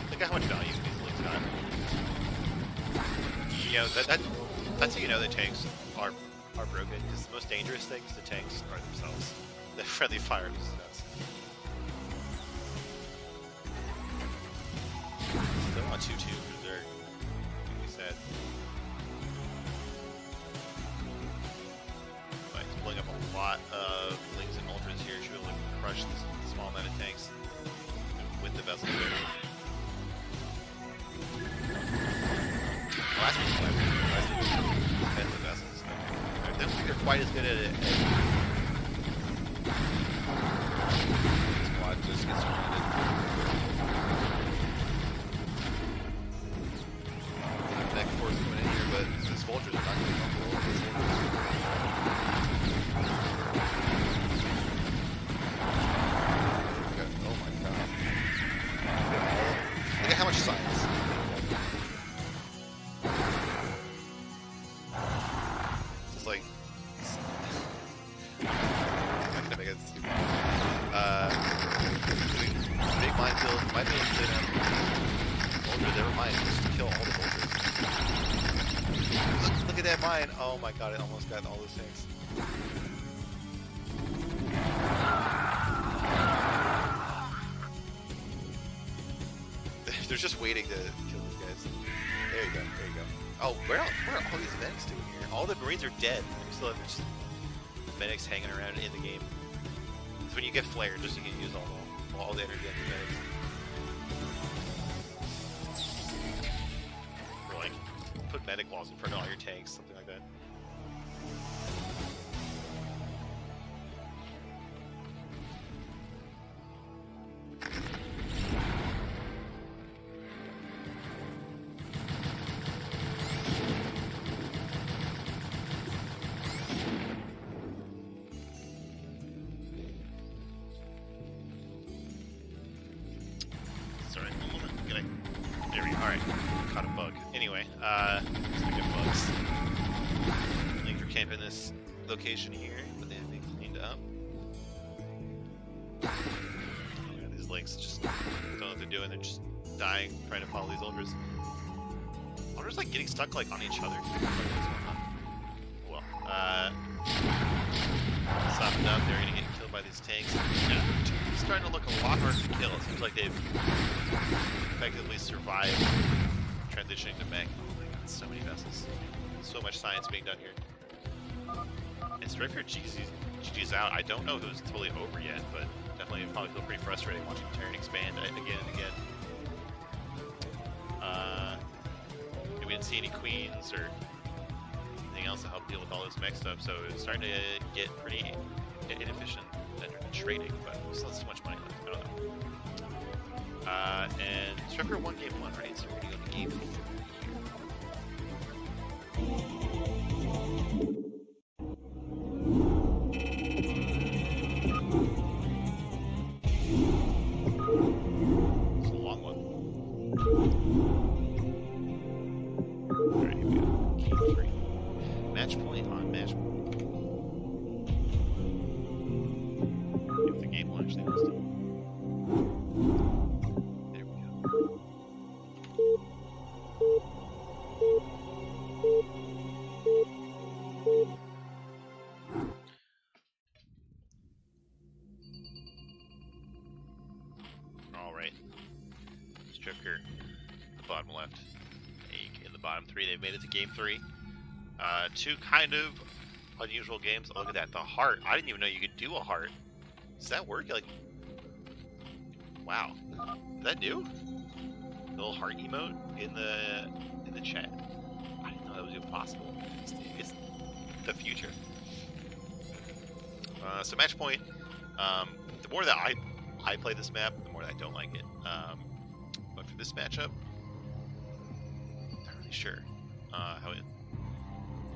Look at how much value these links got. You know, that's how you know that tanks are broken, because the most dangerous things to tanks are themselves. The friendly fire resistance. Still on 2-2 Berserk. Like we said. But he's pulling up a lot of links and ultras here. Should be able to crush this small amount of tanks with the vessels there. Last one's defensive vessels. I don't think they're quite as good at it. Squad just gets surrounded. Mech force coming in here, but these vultures are not going to be comfortable with these vultures. Okay. Oh my god. Look at how much science. It's like... I'm not gonna make it stupid. Big minefield, might be able to clear down vultures, never mind, just kill all the vultures. Look at that mine! Oh my god, I almost got all those things. They're just waiting to kill these guys. There you go, there you go. Oh, where are all these medics doing here? All the Marines are dead. We still have just medics hanging around in the game. It's when you get flared, just you can use all the energy on your medics. Or like, put medic walls in front of all your tanks, something like that. Sorry, one moment. There we go. Alright, caught a bug. Anyway, speaking of bugs, Link are camping this location here, but they haven't been cleaned up. Yeah, these Links just don't know what they're doing. They're just dying, trying to follow these ultras. Ultras like getting stuck like on each other. Well, stopping up. They're gonna get killed by these tanks. Yeah, it's starting to look a lot harder to kill. It seems like they've effectively survived transitioning to mech. Oh my god, so many vessels. So much science being done here. And Striker GG's out. I don't know if it was totally over yet, but definitely probably feel pretty frustrating watching Terran expand again and again. We didn't see any queens or anything else to help deal with all this mech stuff, so it's starting to get pretty inefficient trading, but still has so much money left. I don't know. And Striker won game 1, right? So we're gonna go to game 3. It's a long one. Alright, here we go. Game 3. Match point on match point. If the game will actually list it. There we go. Alright. Striker, the bottom left. Egg in the bottom 3. They've made it to game 3. Two kind of unusual games. Oh, look at that. The heart. I didn't even know you could do a heart. Does that work? Like, wow. Is that new? The little heart emote in the chat. I didn't know that was even possible. It's the future. So match point. The more that I play this map, the more that I don't like it. But for this matchup, I'm not really sure how it.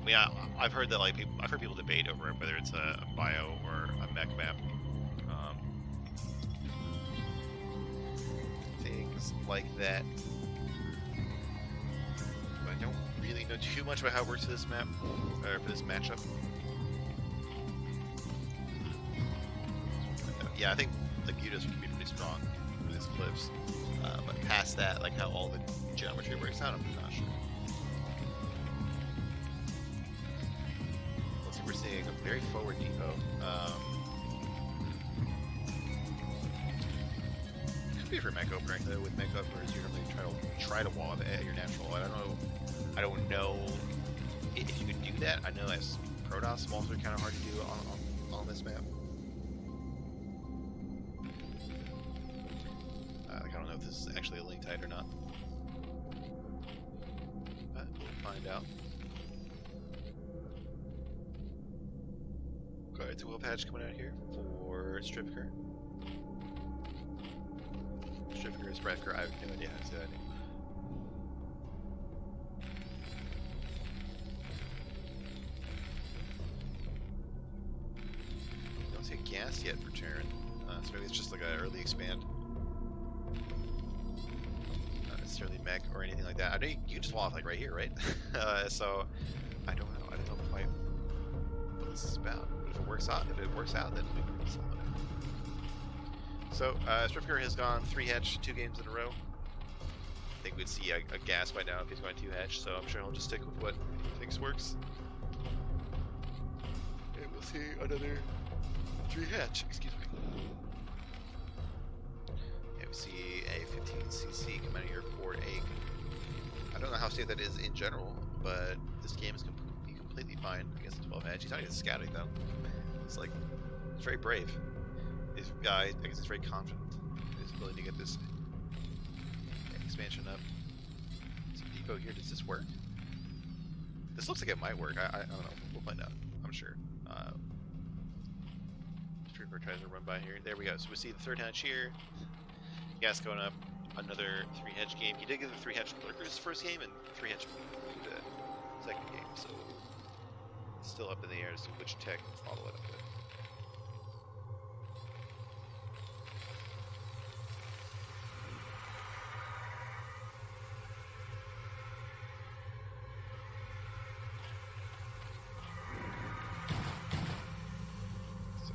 I mean, I've heard that I've heard people debate over it, whether it's a bio or a mech map. like that. But I don't really know too much about how it works for this map, or for this matchup. Yeah, I think the Butas can be pretty strong for this cliffs. But past that, like how all the geometry works out, I'm not sure. Looks like we're seeing a very forward depot. Could be for mech opening though. With mech openers, you normally try to wall at your natural. I don't know if you could do that. I know as Protoss walls are kind of hard to do on this map. I don't know if this is actually a link tight or not, but we'll find out. Okay, it's a wheel patch coming out here for Stripker. Stripker is Bradker. I have no idea how to say that name. Don't take gas yet for Terran, so maybe it's just like an early expand. Not necessarily mech or anything like that. I know you just wall off like right here, right? So I don't know. I don't know quite what this is about. But if it works out, then it'll be pretty solid. So, Stripker has gone 3-hatch 2 games in a row. I think we'd see a gas by now if he's going 2-hatch, so I'm sure he'll just stick with what he thinks works. And we'll see another 3-hatch, excuse me. And we see a 15cc come out of here for a... I don't know how safe that is in general, but this game is completely fine against a 12-hatch. He's not even scouting though. It's like, it's very brave. This guy, I guess, is very confident in his ability to get this expansion up. Some depot here. Does this work? This looks like it might work. I don't know. We'll find out. I'm sure. Trooper tries to run by here. There we go. So we see the 3rd hatch here. Gas going up. Another 3-hatch game. He did get the 3-hatch lurkers first game and 3-hatch the second game. So it's still up in the air as to which tech to follow it up with.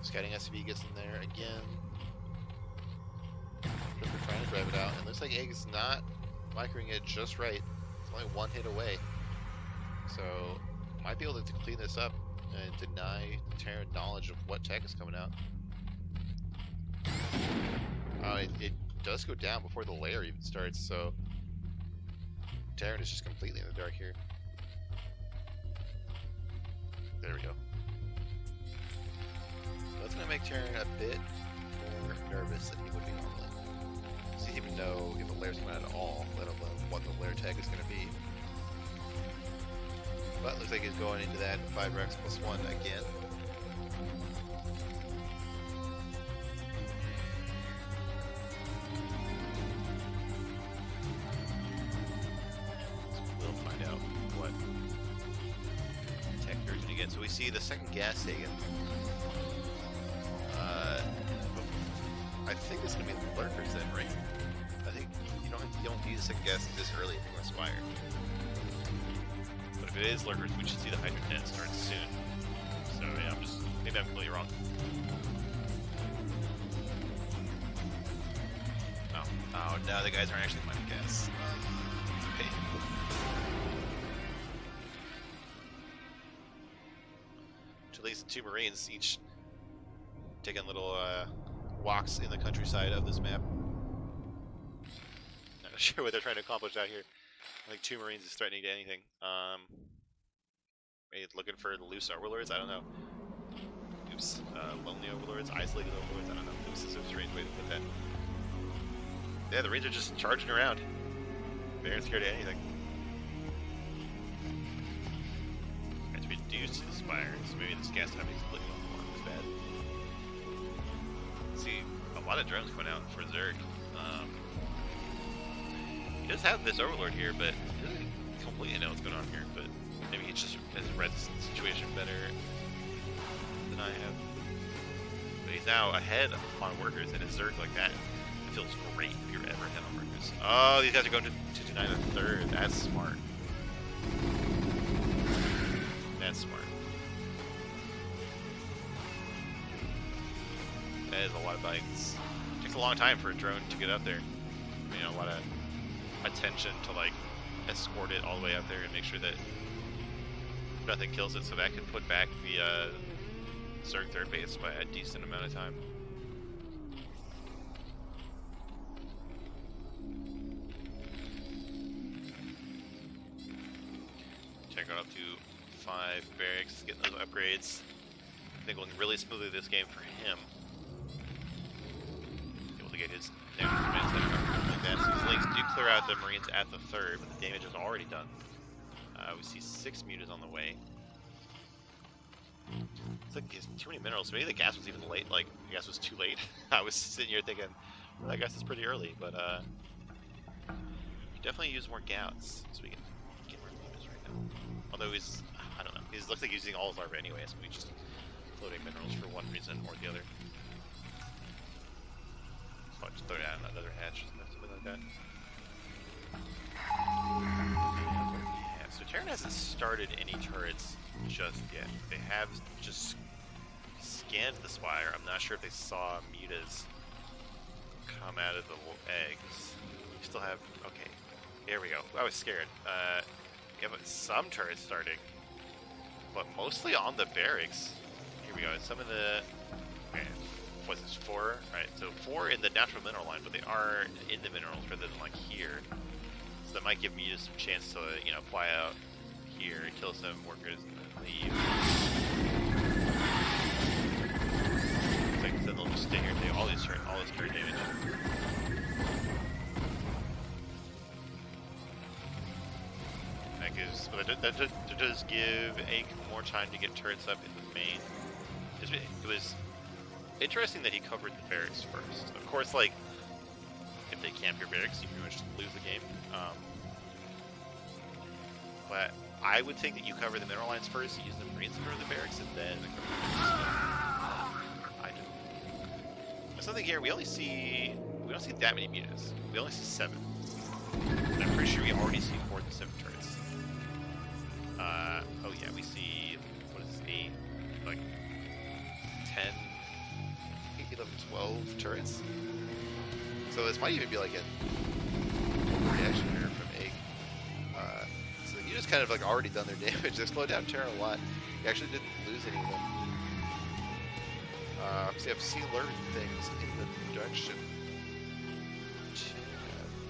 Scouting SCV gets in there again. Trooper trying to drive it out. And looks like Egg is not microing it just right. It's only 1 hit away. So, might be able to clean this up and deny Terran knowledge of what tech is coming out. It does go down before the layer even starts, so Terran is just completely in the dark here. There we go. That's going to make Terran a bit more nervous than he would be normally. So he doesn't even know if the lair's coming out at all, let alone what the lair tag is going to be. But looks like he's going into that 5x plus 1 again. So we'll find out what tech you're going to get. So we see the second gas taken. I think it's going to be the lurkers then, right? I think you don't need a second gas this early if you want to Spire. But if it is lurkers, we should see the Hydra 10 start soon. So yeah, maybe I'm completely wrong. Oh no, the guys aren't actually mining gas. Okay. At least 2 Marines each taking little walks in the countryside of this map. Not sure what they're trying to accomplish out here. I think 2 Marines is threatening to anything. Maybe looking for the loose overlords. I don't know. Oops. Lonely overlords, isolated overlords. I don't know. Loose is a strange way to put that. Yeah, the Marines are just charging around. They aren't scared of anything. It's reduced to the Spire, so maybe this gas timing is looking as bad. See a lot of drones coming out for Zerg. He does have this Overlord here, but he doesn't completely know what's going on here. But maybe he just has read the situation better than I have. But he's now ahead on workers, and his Zerg like that feels great if you're ever hit on workers. Oh, these guys are going to deny the third. That's smart. That's smart. That is a lot of bikes. It takes a long time for a drone to get up there. You know, a lot of attention to like escort it all the way up there and make sure that nothing kills it, so that can put back the Zerg third base by a decent amount of time. Going up to 5 barracks, getting those upgrades. I think going really smoothly this game for him. Able to get his damage like that. So his legs do clear out the Marines at the third, but the damage is already done. We see 6 mutas on the way. It's like there's too many minerals. Maybe the gas was even late. Like the gas was too late. I was sitting here thinking, well, that gas is pretty early, but definitely use more gouts so we can get more mutas right now. Although he's, I don't know, he looks like he's using all his larvae anyway, so he's just floating minerals for one reason or the other. So I'll just throw down another hatch or something like that. Yeah, so Terran hasn't started any turrets just yet. They have just scanned the spire. I'm not sure if they saw mutas come out of the eggs. We still have, okay, here we go. I was scared. Yeah, but some turrets starting, but mostly on the barracks. Here we go. Some of the, okay, what's this, 4? Right, so 4 in the natural mineral line, but they are in the minerals rather than like here. So that might give me some chance to, you know, fly out here, kill some workers, and then leave. Like I said, they'll just stay here and take all this turret damage. That does give Ake more time to get turrets up in the main. It was interesting that he covered the barracks first. Of course, like, if they camp your barracks, you pretty much lose the game. But I would think that you cover the mineral lines first, you use the Marines to cover the barracks, and then the I don't. There's something here, we don't see that many mutas. We only see 7. And I'm pretty sure we already see more than 7 turrets. Oh yeah, we see, what is this, 8, like 10, 11, 12 turrets. So this might even be like a reaction here from Egg. So you just kind of like already done their damage. They slowed down Terra a lot. You actually didn't lose any of them. See, I've seen alert things in the production.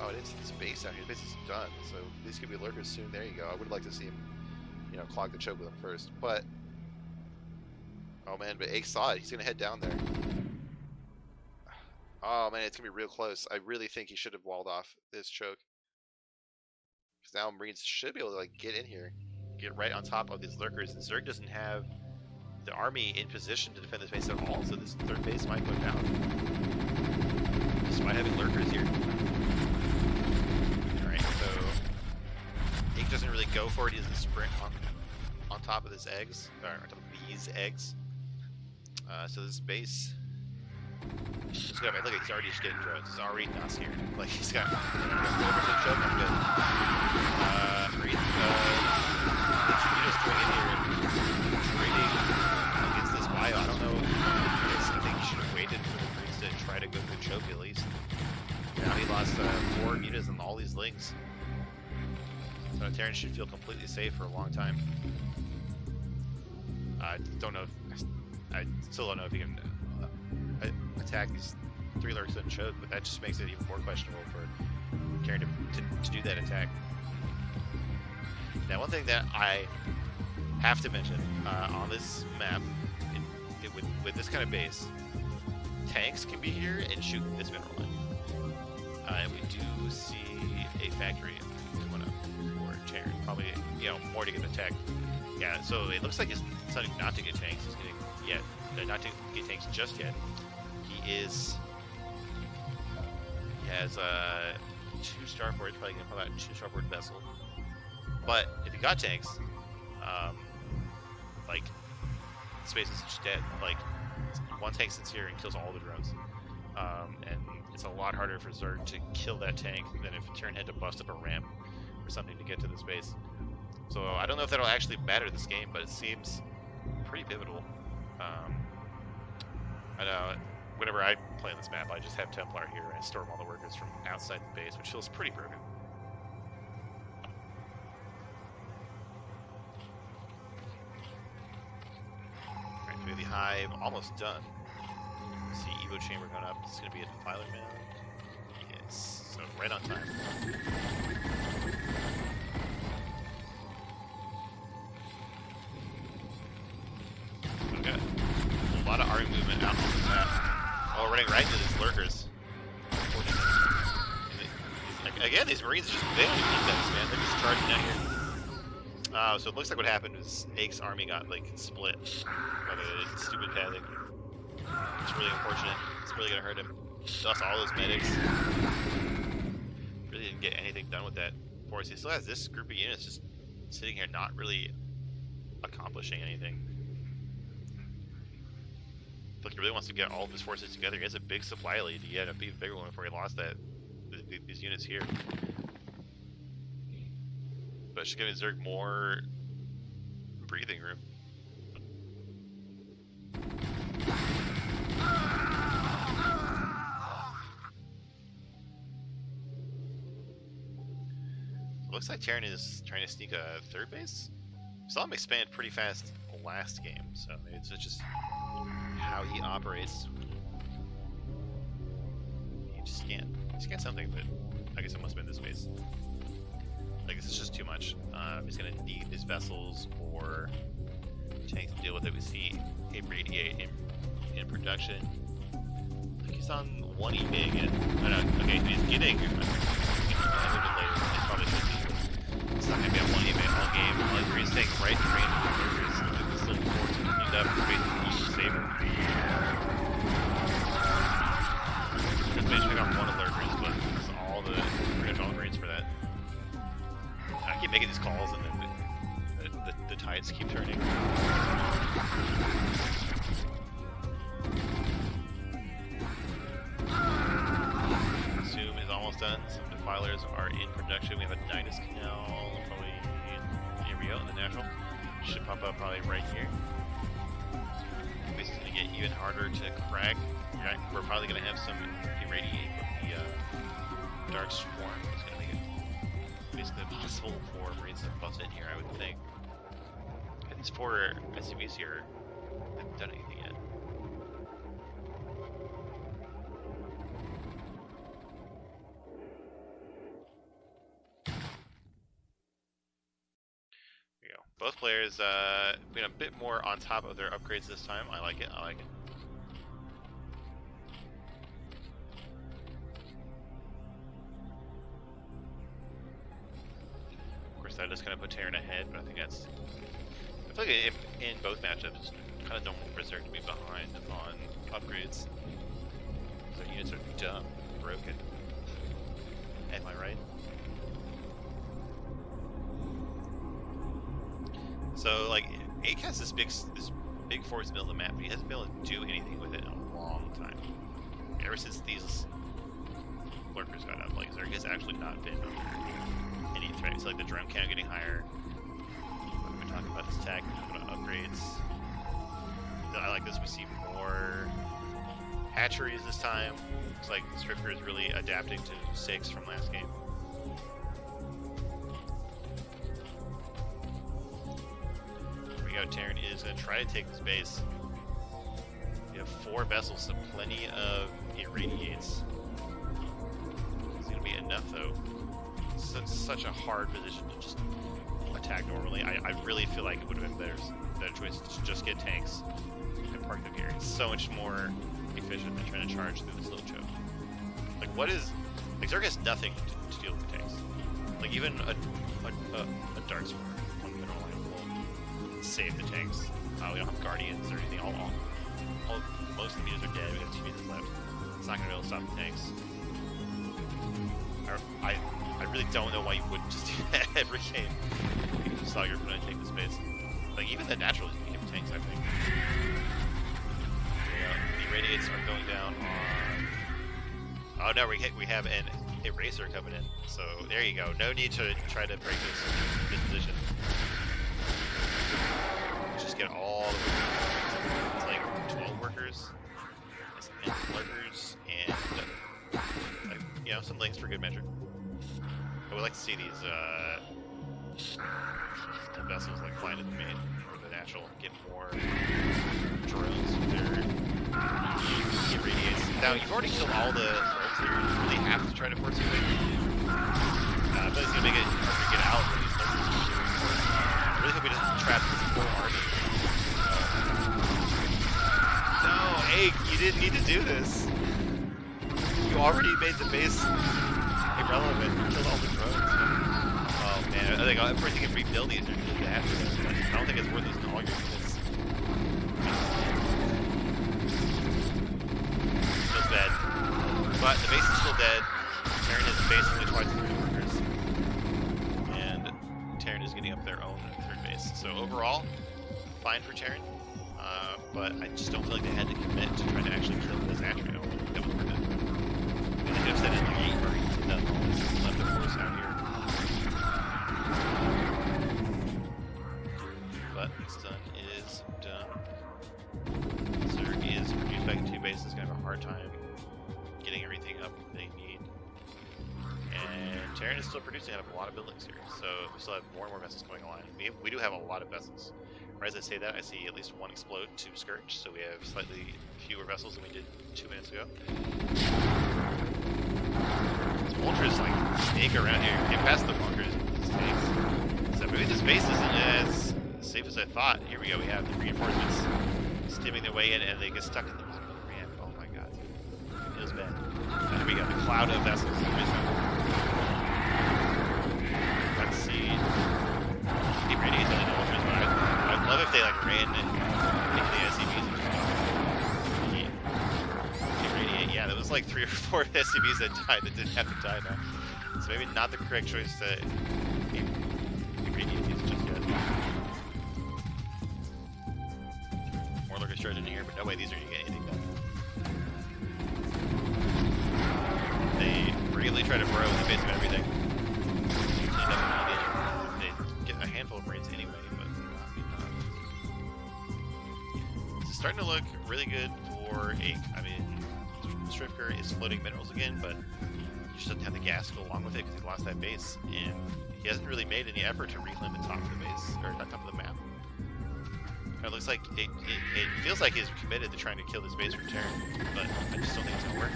Oh, I didn't see this base out here. This is done, so these could be lurkers soon. There you go. I would like to see him, you know, clog the choke with them first. But oh man, but Ake saw it. He's gonna head down there. Oh man, it's gonna be real close. I really think he should have walled off this choke, because now Marines should be able to like get in here, get right on top of these lurkers. And Zerg doesn't have the army in position to defend this base at all, so this third base might go down, despite having lurkers here. Ake doesn't really go for it. He doesn't sprint on top of his eggs, or on top of these eggs. So this base, just look at, he's already just getting drones. He's already not here. Like he's got 4% choke. I'm good. Just going in here and trading against this bio. I don't know. I think he should have waited for the Marines to try to go for choke at least. Now he lost 4 mutas and all these lings. So Terran should feel completely safe for a long time. I don't know if, I still don't know if he can attack these 3 lurks and choke, but that just makes it even more questionable for Terran to do that attack. Now, one thing that I have to mention on this map, with this kind of base, tanks can be here and shoot this mineral line. And we do see a factory coming up for Terran. Probably, you know, more to get attacked. Yeah, so it looks like he's deciding not to get tanks. He's getting not to get tanks just yet. He has 2 starports, probably gonna pull out 2 starport vessel. But if he got tanks, like, space is just dead. Like, 1 tank sits here and kills all the drones. and it's a lot harder for Zerg to kill that tank than if Terran had to bust up a ramp or something to get to the space. So I don't know if that'll actually matter this game, but it seems pretty pivotal. I know whenever I play on this map, I just have Templar here and I storm all the workers from outside the base, which feels pretty broken. Alright, we have the hive almost done. See Evo Chamber going up. This is going to be a Defiler Mound. Yes, so right on time. Okay. A lot of army movement out on the map. Oh, we're running right into these lurkers. Again, these Marines just, they don't even need that, man. They're just charging down here. So it looks like what happened was Ake's army got, like, split by the stupid pathing. It's really unfortunate. It's really gonna hurt him. Lost all those medics. Really didn't get anything done with that force. He still has this group of units just sitting here not really accomplishing anything. Like, he really wants to get all of his forces together. He has a big supply lead. He had a bigger one before he lost that. These units here. But it's giving Zerg more breathing room. Looks like Terran is trying to sneak a third base. We saw him expand pretty fast last game, so maybe it's just how he operates. He just can't something, but I guess it must have been this base. Like, this is just too much. He's gonna need his vessels or tanks to deal with it. We see a radiate in production. I think he's on 1 EV again. Oh, no, okay, he's getting a little bit later. It probably should be. It's not gonna be on 1 EV all game. Like, he's staying right in range of the lurkers. This little force is cleaned up. It's basically even safer. Just managed to pick off one of the lurkers, but it's all the pretty much all the Marines for that. I keep making these calls and then the tides keep turning. Zoom is almost done. Some defilers are in production. We have a Nidus Canal, probably here we go in the natural. Should pop up probably right here. This is going to get even harder to crack. We're probably going to have some irradiate with the Dark Swarm. It's going to make it basically impossible for Marines to bust in here, I would think. And these 4 SCVs here haven't done anything yet. There you go. Both players being a bit more on top of their upgrades this time. I like it. I like it. That is going to put Terran ahead, but I think that's... I feel like in both matchups, it's kind of normal for Zerg to be behind on upgrades. So units are dumb, broken. Am I right? So, like, Ake has this big force in the middle of the map, but he hasn't been able to do anything with it in a long time. Ever since these lurkers got up, like, Zerg has actually not been any threat. So, like, the drone count getting higher. We're talking about this tech, we're talking about upgrades. I like this. We see more hatcheries this time. Looks like Strifter is really adapting to 6 from last game. Here we go. Terran is going to try to take this base. We have 4 vessels, so plenty of irradiates. It's going to be enough, though. Such a hard position to just attack normally. I really feel like it would have been better choice to just get tanks and park them here. It's so much more efficient than trying to charge through this little choke. Like, what is... Like, Zerg has nothing to deal with the tanks. Like, even a Dark Swarm on the middle line will save the tanks. We don't have Guardians or anything. Most of the units are dead. We have 2 units left. It's not going to be able to stop the tanks. I really don't know why you wouldn't just do that every game. You just thought you were going to take the space. Like, even the naturals can tanks, I think. Yeah, the radiates are going down on Oh no, we have an eraser coming in. So there you go. No need to try to break this position. Just get all the workers. It's like 12 workers, and lurkers, and you know, some links for good measure. I would like to see these vessels like flying to the main or the natural, get more drones with their irradiates. Now you've already killed all the drones here. You really have to try to force your way. I bet it's gonna make it hard to get out when these lurkers are doing more. I really hope he doesn't trap his full army. No, Egg, you didn't need to do this. You already made the base irrelevant. You killed all the drones. Oh man, I think everything can rebuild these are really bad for this, but I don't think it's worth losing all your units. Feels bad. But the base is still dead. Terran is basically twice the number of workers. And Terran is getting up their own third base. So overall, fine for Terran. But I just don't feel like they had to commit to trying to actually kill this attribute. I don't think that was worth it. And they could have said it like 8 Marines and done all this left of force out here. But it's done is done. Zerg is reduced back to 2 bases, gonna have a hard time getting everything up they need. And Terran is still producing out of a lot of buildings here, so we still have more and more vessels coming online. We do have a lot of vessels. Or as I say that, I see at least 1 explode, 2 scourge, so we have slightly fewer vessels than we did 2 minutes ago. These vultures like snake around here, get past the bunkers and these tanks. So maybe this base isn't as safe as I thought. Here we go, we have the reinforcements steaming their way in and they get stuck in the middle of the ramp. Oh my god. It feels bad. And here we go, the cloud of vessels. Let's see. Keep radiating on the vultures, but I'd love if they like ran into the SCVs and just irradiate. Yeah, there was like 3 or 4 SCVs that died that didn't have to die now. So maybe not the correct choice to irradiate these just yet. More lurkers charged in here, but no way these are gonna get anything done. They really try to burrow in the base of everything. They get a handful of Marines anyway, but not enough. It's starting to look really good for Ake. I mean, Strifker is floating minerals again, but he just doesn't have the gas to go along with it because he lost that base, and he hasn't really made any effort to reclaim the top of the base, or the top of the map. It looks like it feels like he's committed to trying to kill this base from Terran, but I just don't think it's gonna work.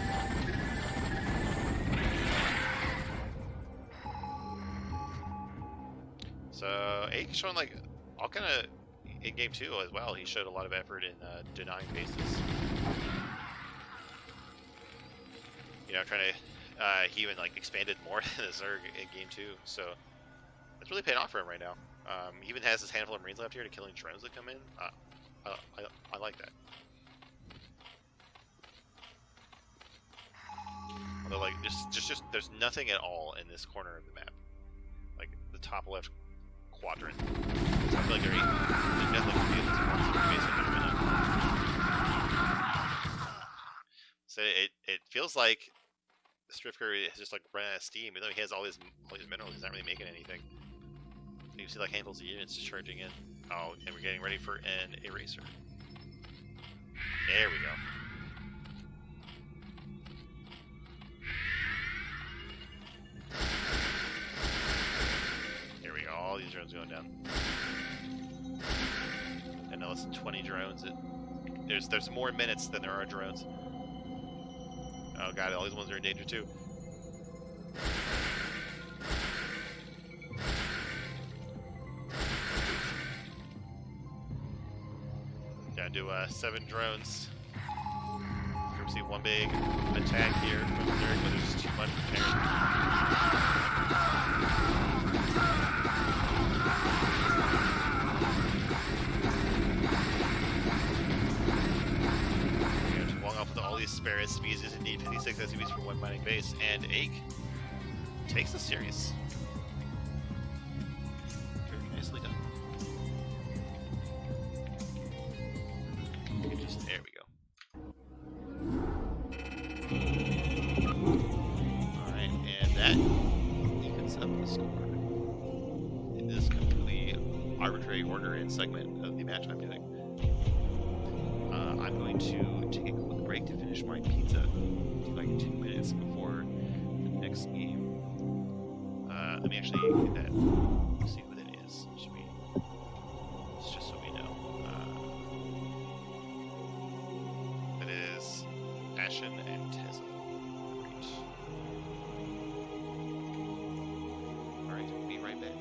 So Ake showing like all kind of in game 2 as well. He showed a lot of effort in denying bases. You know, trying to he even like expanded more than the Zerg in game 2. So that's really paying off for him right now. He even has this handful of Marines left here to killing drones that come in. I like that. Although like just there's nothing at all in this corner of the map, like the top left quadrant. So I feel like there's nothing to do in this basically. So it feels like Strifker has just like run out of steam, even though he has all these minerals. He's not really making anything. You see like handfuls of units just charging in. Oh, and we're getting ready for an eraser. There we go. Here we go. All these drones going down. And now less than 20 drones. There's more minutes than there are drones. Oh god, all these ones are in danger too. Gotta do 7 drones. We're gonna see one big attack here from Zerg, but there's just too much prepared. Off with all these spare SCVs, doesn't need 56 SCVs for 1 mining base, and Ake takes the series. Very nicely done. There we go. the score in this completely arbitrary order and segment of the match I'm doing. I'm going to take a quick break to finish my pizza. Like 2 minutes before the next game. Let me actually get that. See who that is. Should we? It's just so we know. That is Ashen and Tezza. Great. Alright, be right back.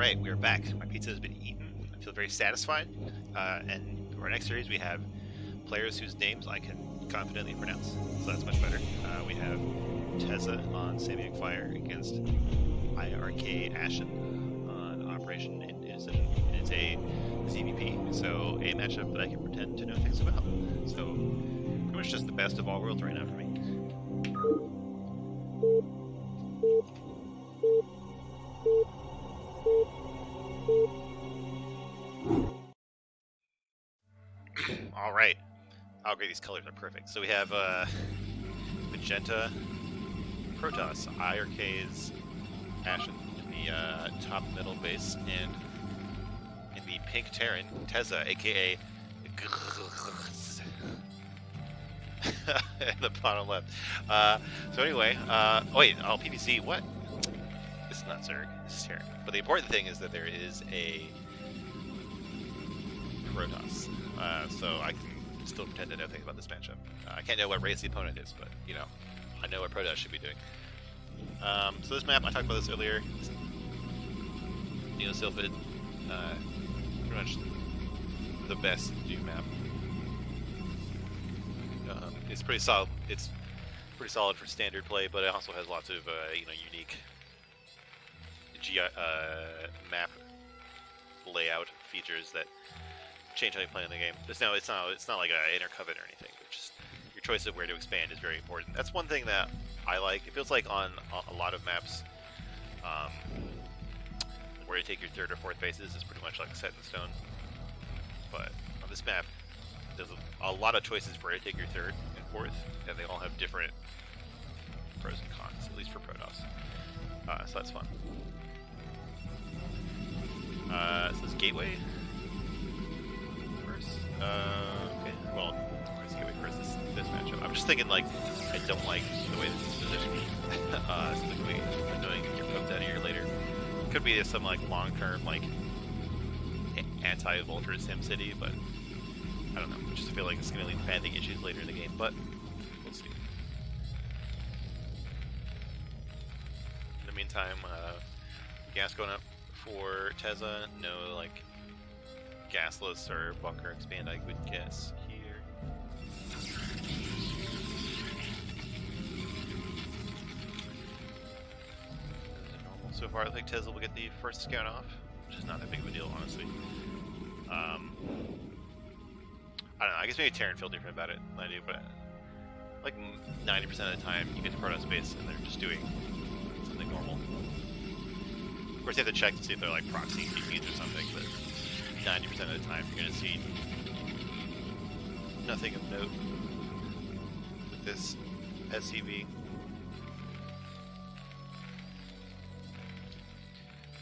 Alright, we are back. My pizza has been eaten. I feel very satisfied. And for our next series, we have players whose names I can confidently pronounce, so that's much better. We have Teza on Samyang Fire against IRK Ashen on Operation Indecision. It's a CVP, so a matchup that I can pretend to know things about. So, pretty much just the best of all worlds right now for me. All right. Oh, great! These colors are perfect. So we have magenta, Protoss, IRK's Ashen in the top middle base, and in the pink Terran, Teza, aka in the bottom left. So anyway, oh wait, PVC, what? This is not Zerg, this is Terran. But the important thing is that there is a Protoss, so I can still pretend to know things about this matchup. I can't know what race the opponent is, but, you know, I know what Protoss should be doing. So this map, I talked about this earlier, Neo Sylphid, pretty much the best Doom map. It's pretty solid. It's pretty solid for standard play, but it also has lots of you know, unique map layout features that change how you play in the game. It's not like an inner covenant or anything. It's just your choice of where to expand is very important. That's one thing that I like. It feels like on a lot of maps, where you take your third or fourth bases is pretty much like set in stone. But on this map, there's a lot of choices for where to take your third and fourth, and they all have different pros and cons, at least for Protoss. So that's fun. So this gateway first. Okay. Well, let's gateway first. This matchup. I'm just thinking, like, I don't like the way this is positioned. Specifically, knowing you're poked out a year later. Could be some like long-term like anti-Vulture SimCity, but I don't know. I just feel like it's going to lead to banding issues later in the game, but we'll see. In the meantime, gas going up for Teza. No like gasless or bunker expand, I would guess here. So far, I think Teza will get the first scout off, which is not that big of a deal, honestly. I don't know, I guess maybe Terran feel different about it than I do, but like 90% of the time you get to Protoss base and they're just doing something normal. Of course, you have to check to see if they're like proxy TPs or something, but 90% of the time you're going to see nothing of note with this SCV.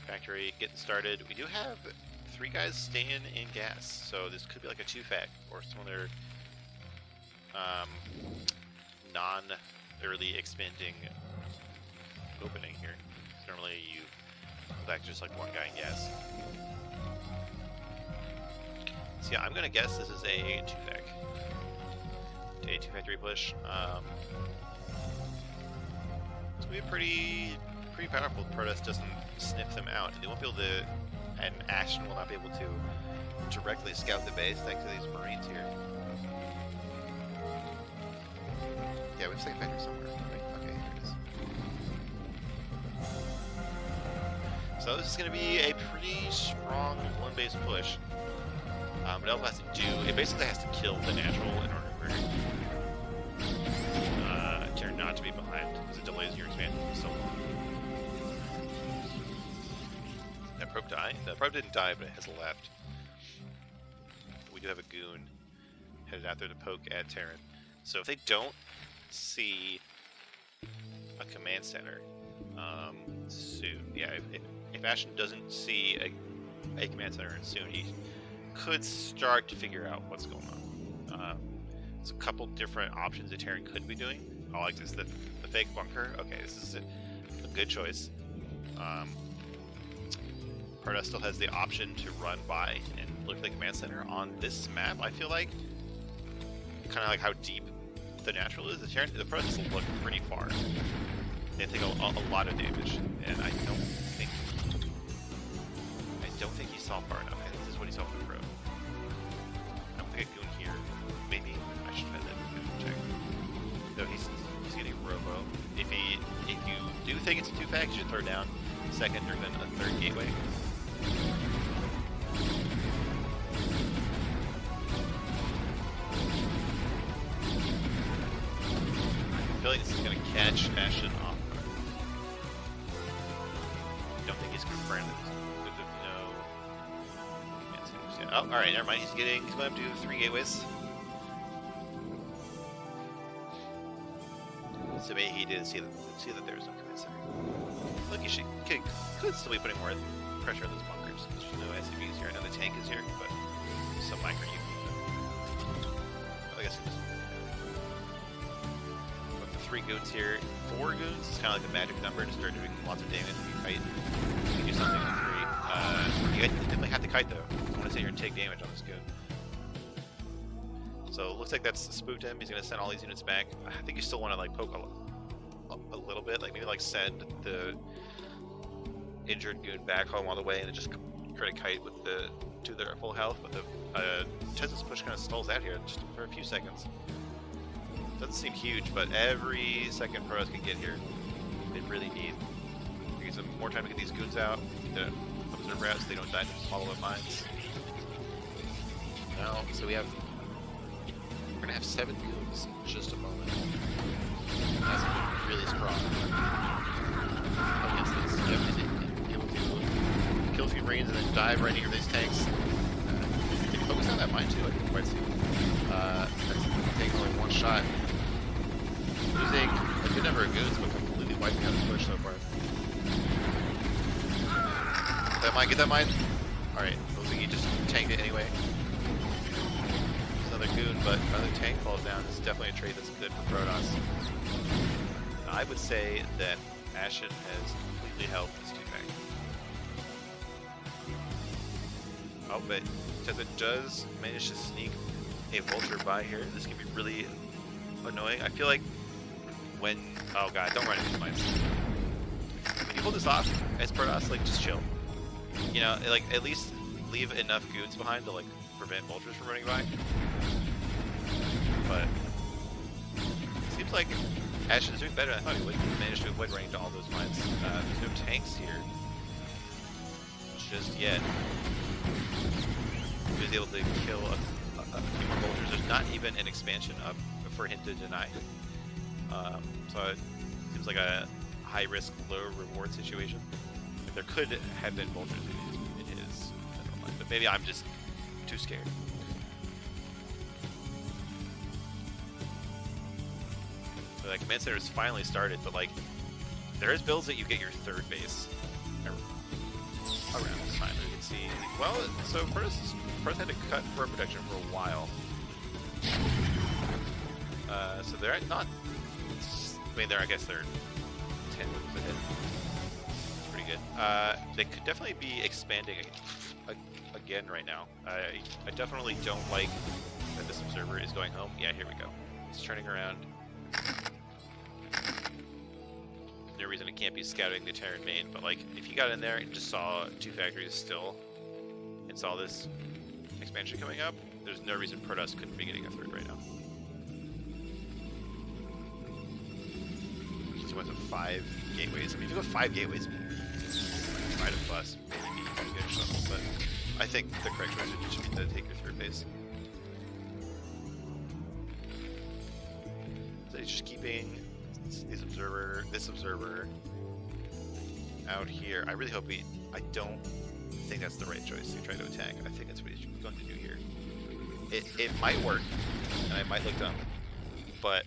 Factory getting started. We do have 3 guys staying in gas, so this could be like a 2-fac or some other non-early expanding opening here. Normally you back just like 1 guy in gas. So yeah, I'm gonna guess this is a 2-fac. A 2-factory push. It's gonna be pretty powerful if Protoss doesn't sniff them out. They won't be able to, and Ashen will not be able to directly scout the base thanks to these Marines here. Yeah, we have Safe Factory somewhere. Okay, here it is. So this is going to be a pretty strong 1-base push. But it also has to do, it basically has to kill the natural in order for Terran not to be behind, because it delays your expansion so long. That probe died? The probe didn't die, but it has left. We do have a goon headed out there to poke at Terran. So if they don't see a command center soon, yeah, if Ashen doesn't see a command center soon, he could start to figure out what's going on. There's a couple different options that Terran could be doing. I like this, the fake bunker. Okay, this is a good choice. Protoss still has the option to run by and look at the command center. On this map, I feel like, kind of like how deep the natural is, the Protoss will look pretty far. They take a lot of damage, and I don't think saw far enough. I think this is what he saw from Pro. I don't think a goon here. Maybe I should have that goon check. No, he's getting Robo. If you do think it's a 2-pack, you should throw down second or then a third gateway. I feel like this is going to catch Ashton off guard. Don't think he's confirmed that there's no. Can't see this yet. Oh, alright, never mind. He's going to do 3 gateways. So maybe he did see that there was no command center. Look, you could still be putting more pressure on those bunkers. Because you know SCV is here, another tank is here, but some micro you can. I guess it is. With the 3 goons here, 4 goons is kind of like the magic number to start doing lots of damage if you kite. You can do something with 3. You definitely have to kite though. I want to sit here and take damage on this goon. So it looks like that's spooked him. He's going to send all these units back. I think you still want to like poke a little bit, like maybe like send the injured goon back home all the way and then just try to kite with to their full health. But the Tesla's push kind of stalls out here just for a few seconds. Doesn't seem huge, but every second pros can get here, they really need. It gives them more time to get these goons out, get the observer out so they don't die to follow-up mines. Now, so we're gonna have 7 goons in just a moment. That's really strong. Against this, yep, he's able to kill a few Marines and then dive right into these tanks. Did he focus on that mine too? I didn't quite see. That's taking only 1 shot. Losing a good number of goons, but completely wiping out his push so far. Get that mine? Alright, looks like he just tanked it anyway. Another goon, but another tank falls down. This is definitely a trade that's good for Protoss. I would say that Ashen has completely helped this 2-pack. Oh, but because it does manage to sneak a Vulture by here, this can be really annoying. I feel like when... Oh god, don't run into these mines. When you hold this off as Protoss, like, just chill. You know, like, at least leave enough goons behind to, like, prevent Vultures from running by. But it seems like Ashen is doing better than I thought he would. He managed to avoid running into all those mines. There's no tanks here just yet. He was able to kill a few more Vultures. There's not even an expansion up for him to deny. So it seems like a high-risk, low-reward situation. There could have been Vultures in his line, but maybe I'm just too scared. So that command center has finally started, but like, there is builds that you get your 3rd base around this time. You can see, well, so first had to cut for protection for a while. So they're not. I mean, I guess they're 10 moves ahead. It's pretty good. They could definitely be expanding again right now. I definitely don't like that this observer is going home. Yeah, here we go. He's turning around. No reason it can't be scouting the Terran main, but like, if you got in there and just saw 2 factories still, and saw this expansion coming up, there's no reason Protoss couldn't be getting a 3rd right now. He went to 5 gateways. I mean, if you go 5 gateways, try to plus, maybe you get something, but I think the correct choice would just be to take your 3rd base. So he's just keeping this observer out here. I really hope I don't think that's the right choice to try to attack. I think that's what he's going to do here. It might work, and I might look dumb, but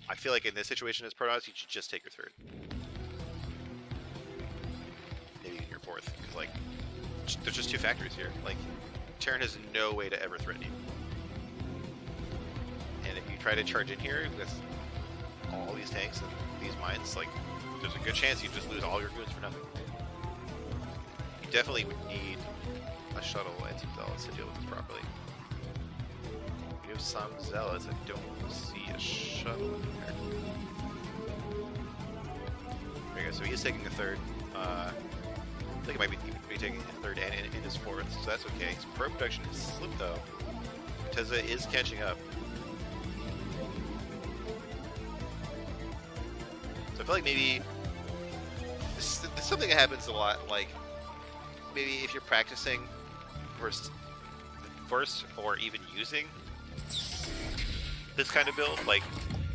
I feel like in this situation as Protoss, you should just take your 3rd. Maybe your 4th, because like, there's just 2 factories here. Like, Terran has no way to ever threaten you. And if you try to charge in here with all these tanks and these mines, like, there's a good chance you just lose all your goons for nothing. You definitely would need a shuttle and some zealots to deal with this properly. We have some zealots. I don't see a shuttle here. There you go. So he is taking a 3rd. I think it might be taking his third and his fourth, so that's okay. His pro production has slipped though. Teza is catching up. So I feel like maybe this is something that happens a lot. Like maybe if you're practicing versus or even using this kind of build, like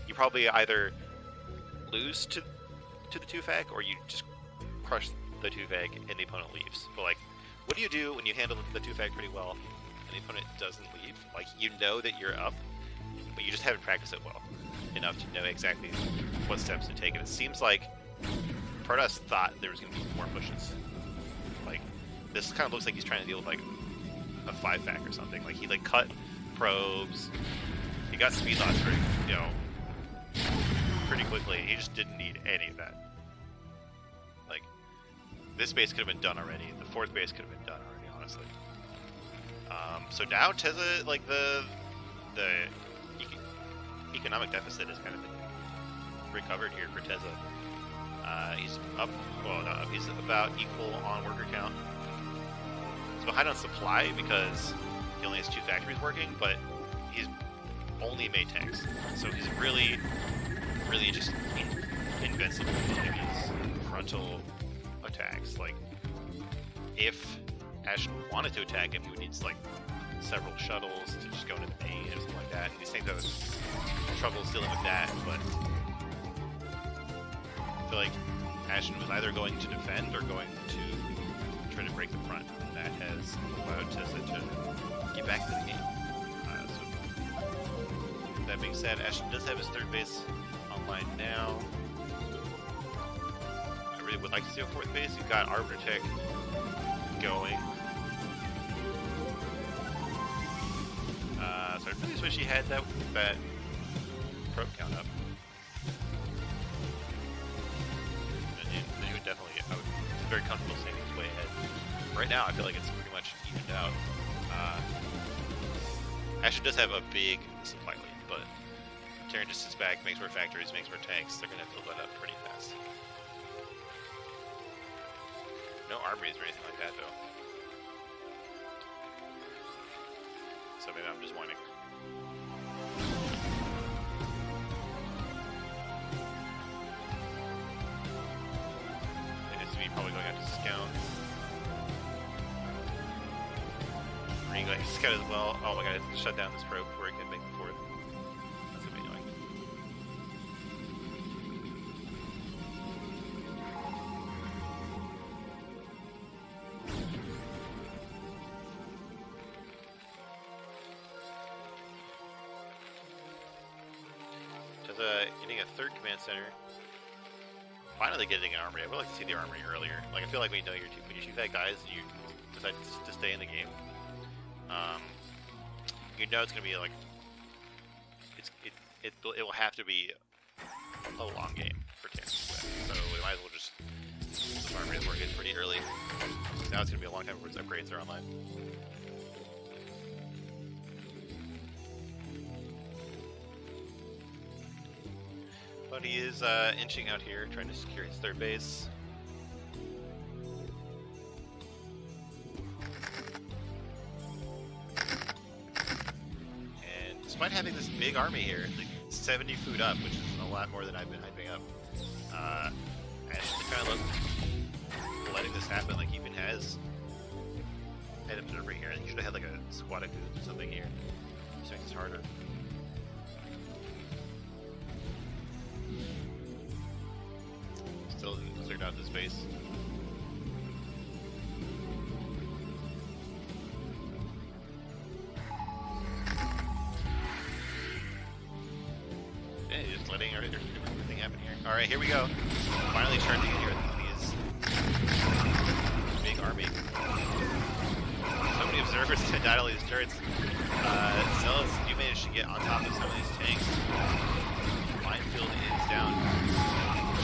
you probably either lose to the 2-fag or you just crush the 2-fag and the opponent leaves. But like, what do you do when you handle the 2-fag pretty well and the opponent doesn't leave? Like, you know that you're up, but you just haven't practiced it well enough to know exactly what steps to take. And it seems like Protoss thought there was going to be more pushes. Like, this kind of looks like he's trying to deal with like a 5-fag or something. Like, he like cut probes, he got speed loss pretty, you know, pretty quickly. He just didn't need any of that. Like, this base could have been done already. The 4th base could have been done already, honestly. So now Teza, like the economic deficit is kind of recovered here for Teza. He's up, well, not up, he's about equal on worker count. He's behind on supply because he only has 2 factories working, but he's only made tanks. So he's really just invincible in his frontal attacks. Like, if Ashen wanted to attack him, he would need like several shuttles to just go into the main or something like that. And these things have trouble dealing with that, but I feel like Ashen was either going to defend or going to try to break the front. And that has allowed Tessa to get back to the game. So that being said, Ashen does have his 3rd base online now. I really would like to see a 4th base. You've got Arbiter Tech going. So I really wish he had that probe count up. And he would definitely, I would be very comfortable saying he's way ahead. Right now, I feel like it's pretty much evened out. Ashen does have a big supply lead, but Terran just sits back, makes more factories, makes more tanks. They're going to fill that up pretty fast. No armories or anything like that, though. So maybe I'm just whining. It has to be probably going out to scout. Green going to scout as well. Oh my god, I have to shut down this probe before it can make the 4th. That's gonna be annoying. Getting a 3rd command center. Finally getting an armory. I would like to see the armory earlier. Like, I feel like when you know when you shoot that guys, you decide to stay in the game. You know it's gonna be like it will have to be a long game for Terran to win. So we might as well just the armory is working pretty early. Now it's gonna be a long time before its upgrades are online. But he is inching out here, trying to secure his 3rd base. And despite having this big army here, like 70 food up, which is a lot more than I've been hyping up, Ashen kind of letting this happen. Like, he even has head observer here. I think he should have had like a squad of goons or something here. Just makes it harder. Still hasn't cleared out this base. Yeah, just letting everything happen here. Alright, here we go. Finally charging in here with these big army. So many observers that died all these turrets. Zealous, you managed to get on top of some of these tanks. Minefield is down.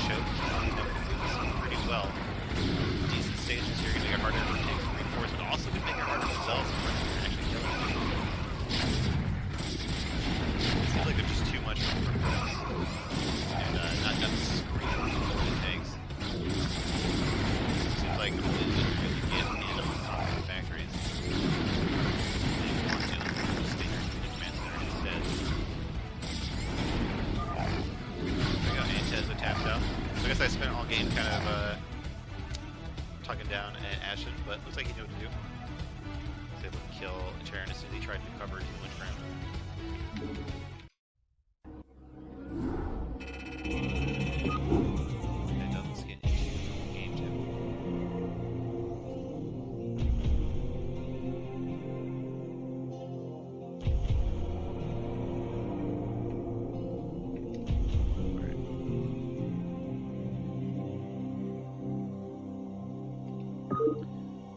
Choked. Pretty well. Decent stations here, gonna make it harder for tanks to reinforce, but also gonna make it harder for themselves to actually kill them. It seems like they're just too much for us. And not enough screen for the tanks. Seems like game kind of talking down at Ashen, but looks like he knew what to do. He's able to kill Terran as soon as he tried to cover too much ground. And doesn't get into game 2.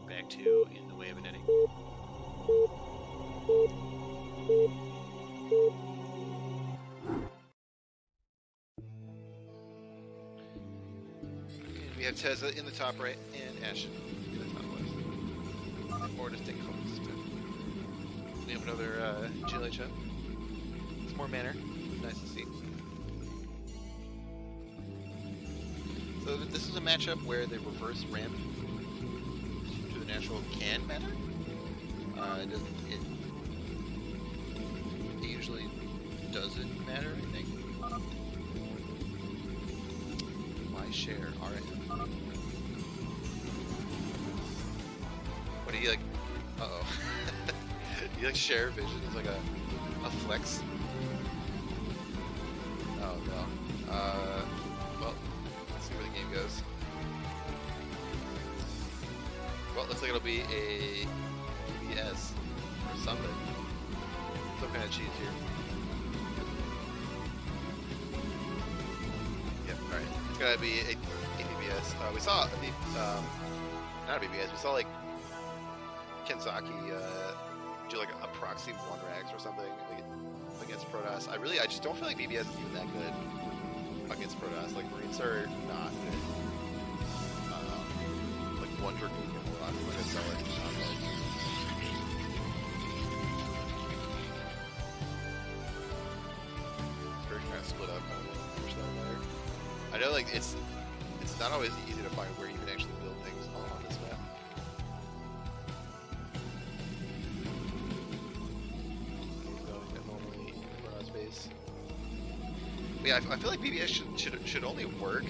Back to in the way of an inning. And we have Tezza in the top right and Ashen in the top left. And more distinct colors. We have another GLH up. It's more manner. Nice to see. So this is a matchup where the reverse ramp to the natural can matter. It usually doesn't matter, I think. Why share RM? What do you like? Uh-oh. You like share vision as like a flex? Oh no. Well, let's see where the game goes. Well, looks like it'll be a BBS or something. Some kind of cheese here. Yep, alright. It's gotta be a BBS. We saw not a BBS, we saw like Kenzaki do like a proxy 1-rax or something like, against Protoss. I just don't feel like BBS is even that good against Protoss. Like Marines are not good. Like one Dragoon a lot, like a seller. Very kind of split up. I don't know which that matter. I know like it's not always easy to find where you can actually build things on this map. Normally Protoss base. But yeah, I feel like BBS should only work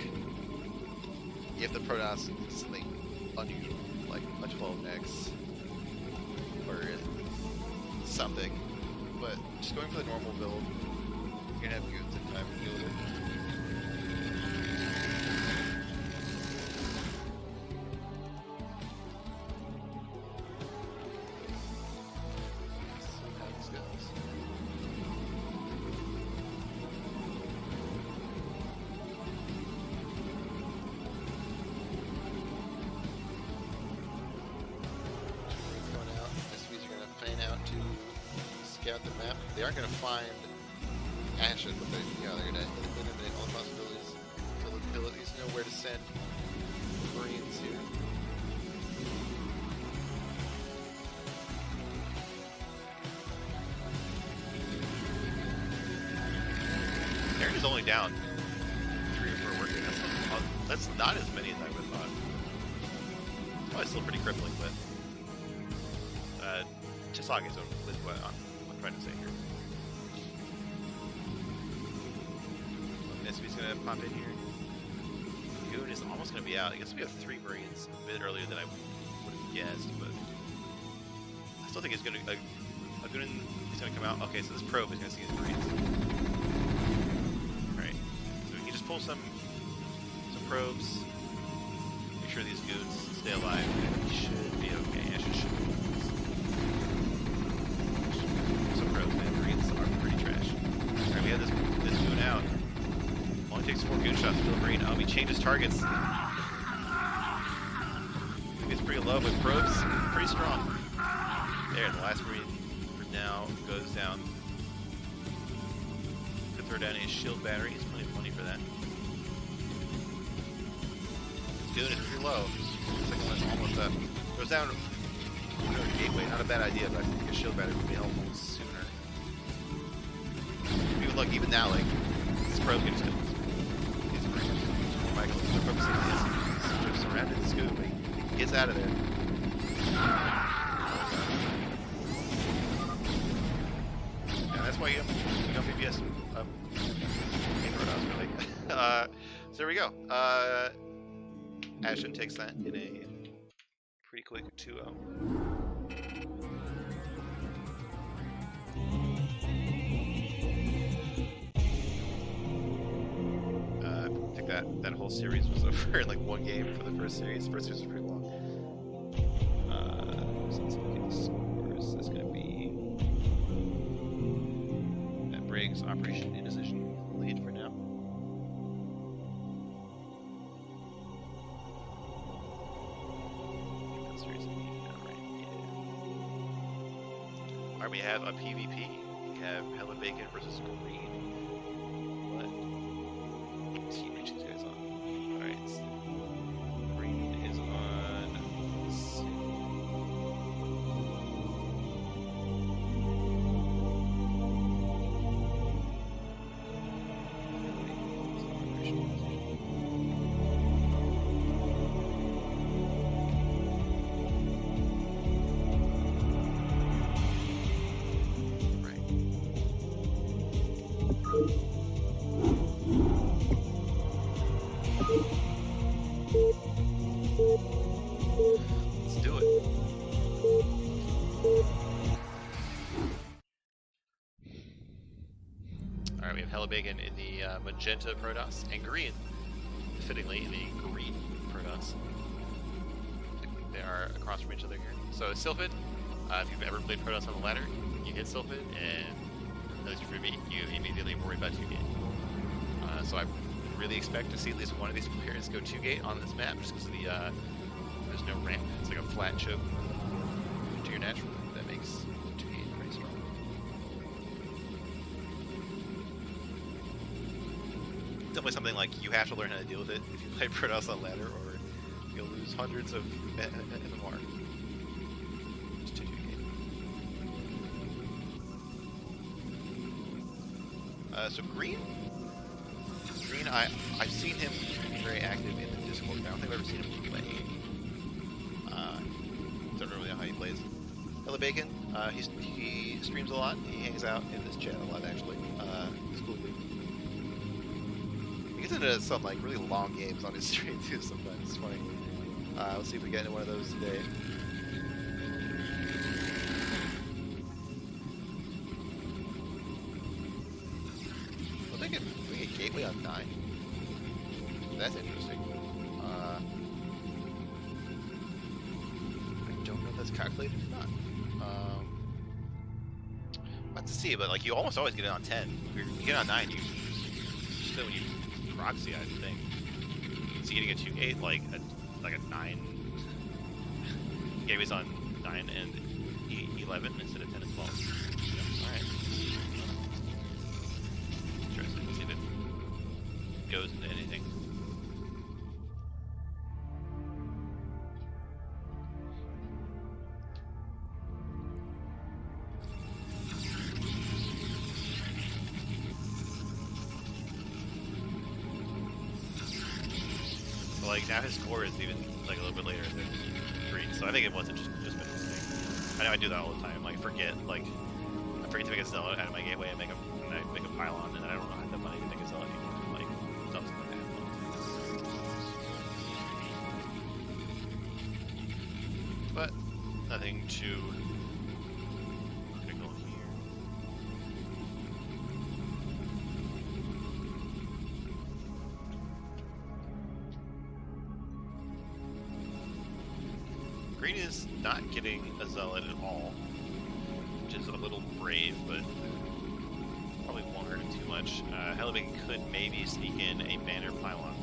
if the Protoss is something unusual, like a 12x or something. But just going for the normal build, you're gonna have goons in time to deal with it. See how this goes. Going out. SVs are gonna fan out to scout the map. They aren't gonna find Ashen, but they're gonna eliminate all the possibilities until they'll at least know where to send Marines here. Aaron is only down 3 or 4 workers. That's not as many as I would have thought. It's probably still pretty crippling, but Chisagi is what I'm trying to say here. SV's gonna pop in here. Goon is almost gonna be out. I guess we have 3 Marines a bit earlier than I would have guessed, but I still think it's gonna a Goon is gonna come out. Okay, so this probe is gonna see his Marines. Alright. So we can just pull some probes. Make sure these goons stay alive. He should be okay. Ashen should be okay. Some probes, man. Marines are pretty trash. Alright, we have this goon out. Only takes 4 goon shots to kill a Marine. He changes targets. It's pretty low, but probes pretty strong. There, the last Marine for now goes down. Could throw down his shield battery. He's plenty of money for that. Goon is pretty low. Second one's almost up. Goes down. Gateway, not a bad idea, but I think a shield battery would be helpful sooner. Look, even now, like, this probe can just kill us. These Marines, Michael, they're focusing on this. They're surrounded the scoop, but he gets out of there. Yeah, that's why you got BBS in Protoss, really. So there we go. Ashton takes that in a pretty quick 2-0. I think that whole series was over in like one game for the first series. The first series was pretty long. So let's look at the scores. That's going to be at Briggs, Operation Indecision lead for now. Alright, we have a PvP. We have Hella Bacon versus Green. What team are these guys on? Alright, so Green is on. Let's see. Let's do it. Alright, we have Hella Bacon in the magenta Protoss, and Green, fittingly, in the green Protoss. They are across from each other here. So, Sylphid, if you've ever played Protoss on the ladder, you hit Sylphid, and at least for me, you immediately worry about 2-gate. So I really expect to see at least one of these players go 2-gate on this map, just because of the, there's no ramp. It's like a flat choke to your natural. That makes 2-gate pretty strong. Definitely something like you have to learn how to deal with it if you play Protoss on ladder, or you'll lose hundreds of MMR. Just to 2-gate. So Green, I've seen him very active in the Discord. I don't think I've ever seen him play. Don't really know how he plays. Hella Bacon, he streams a lot. He hangs out in this chat a lot, actually. He's cool dude. He gets into some like really long games on his stream too sometimes. It's funny. Let's see if we get into one of those today. Well, they get gateway on 9. That's interesting. I don't know if that's calculated or not. I'll have to see, but like you almost always get it on 10. If you get on 9, you still need proxy, I think. So getting a 2-gate, like a 9. Gateway's on 9 and 11 instead of 10 and 12. Yeah, alright. Interesting. Let's see if it goes into anything. Like now his score is even like a little bit later than Green, so I think it wasn't just been a mistake. I know I do that all the time. Like I forget to make a zealot out of my gateway and make a pylon, and then I don't have the money to make a zealot anymore. Like something like that. But nothing too critical here. Green is not getting a zealot at all, which is a little brave, but probably won't hurt him too much. Hella Bacon could maybe sneak in a banner pylon,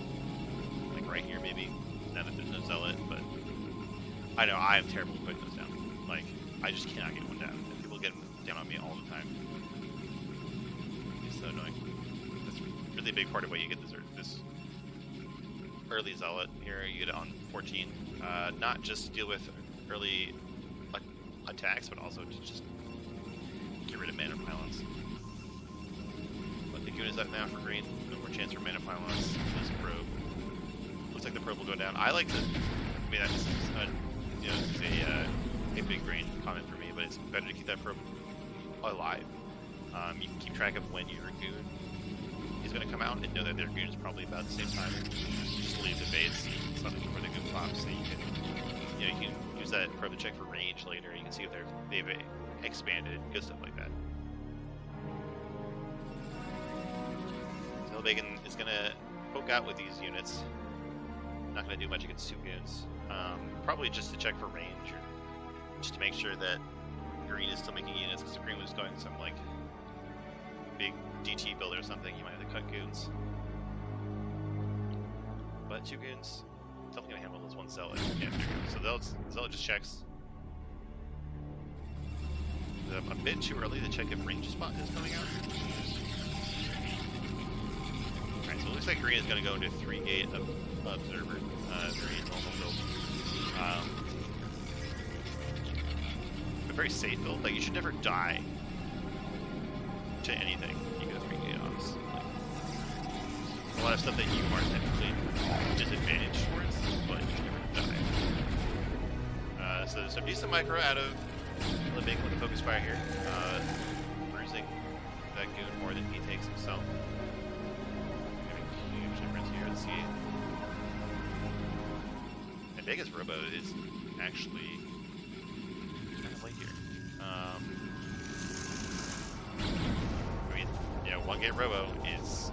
like right here maybe, now that there's no zealot, but I know I am terrible at putting those down. Like, I just cannot get one down, and people get them down on me all the time. It's so annoying. That's really a big part of why you get this early zealot here. You get it on 14. Not just to deal with early attacks, but also to just get rid of mana pylons. But the goon is up now for Green. No more chance for mana pylons. This probe. Looks like the probe will go down. I like to. I mean, that's a big brain comment for me, but it's better to keep that probe alive. You can keep track of when your goon he's going to come out and know that their goon is probably about the same time. Just leave the base, so before the goon pops, so you can use that probe to check for range later. You can see if they've expanded, good stuff like that. So Bacon is going to poke out with these units. Not going to do much against 2 goons. Probably just to check for range, or just to make sure that green is still making units, because if green was going some like big DT build or something, you might have to cut goons. But 2 goons definitely gonna handle this one zealot. Yeah, so zealot just checks. A bit too early to check if range spot is coming out. Alright, so it looks like green is gonna go into 3-gate observer, 3 normal build. A very safe build. Like, you should never die to anything. You go 3-gate ops. Like, a lot of stuff that you are technically disadvantaged towards, but you should never die. So there's some decent micro out of Living with the focus fire here, bruising that goon more than he takes himself. Having a huge difference here. Let's see. And Vega's Robo is actually kind of late here. I mean, you know, 1-gate Robo is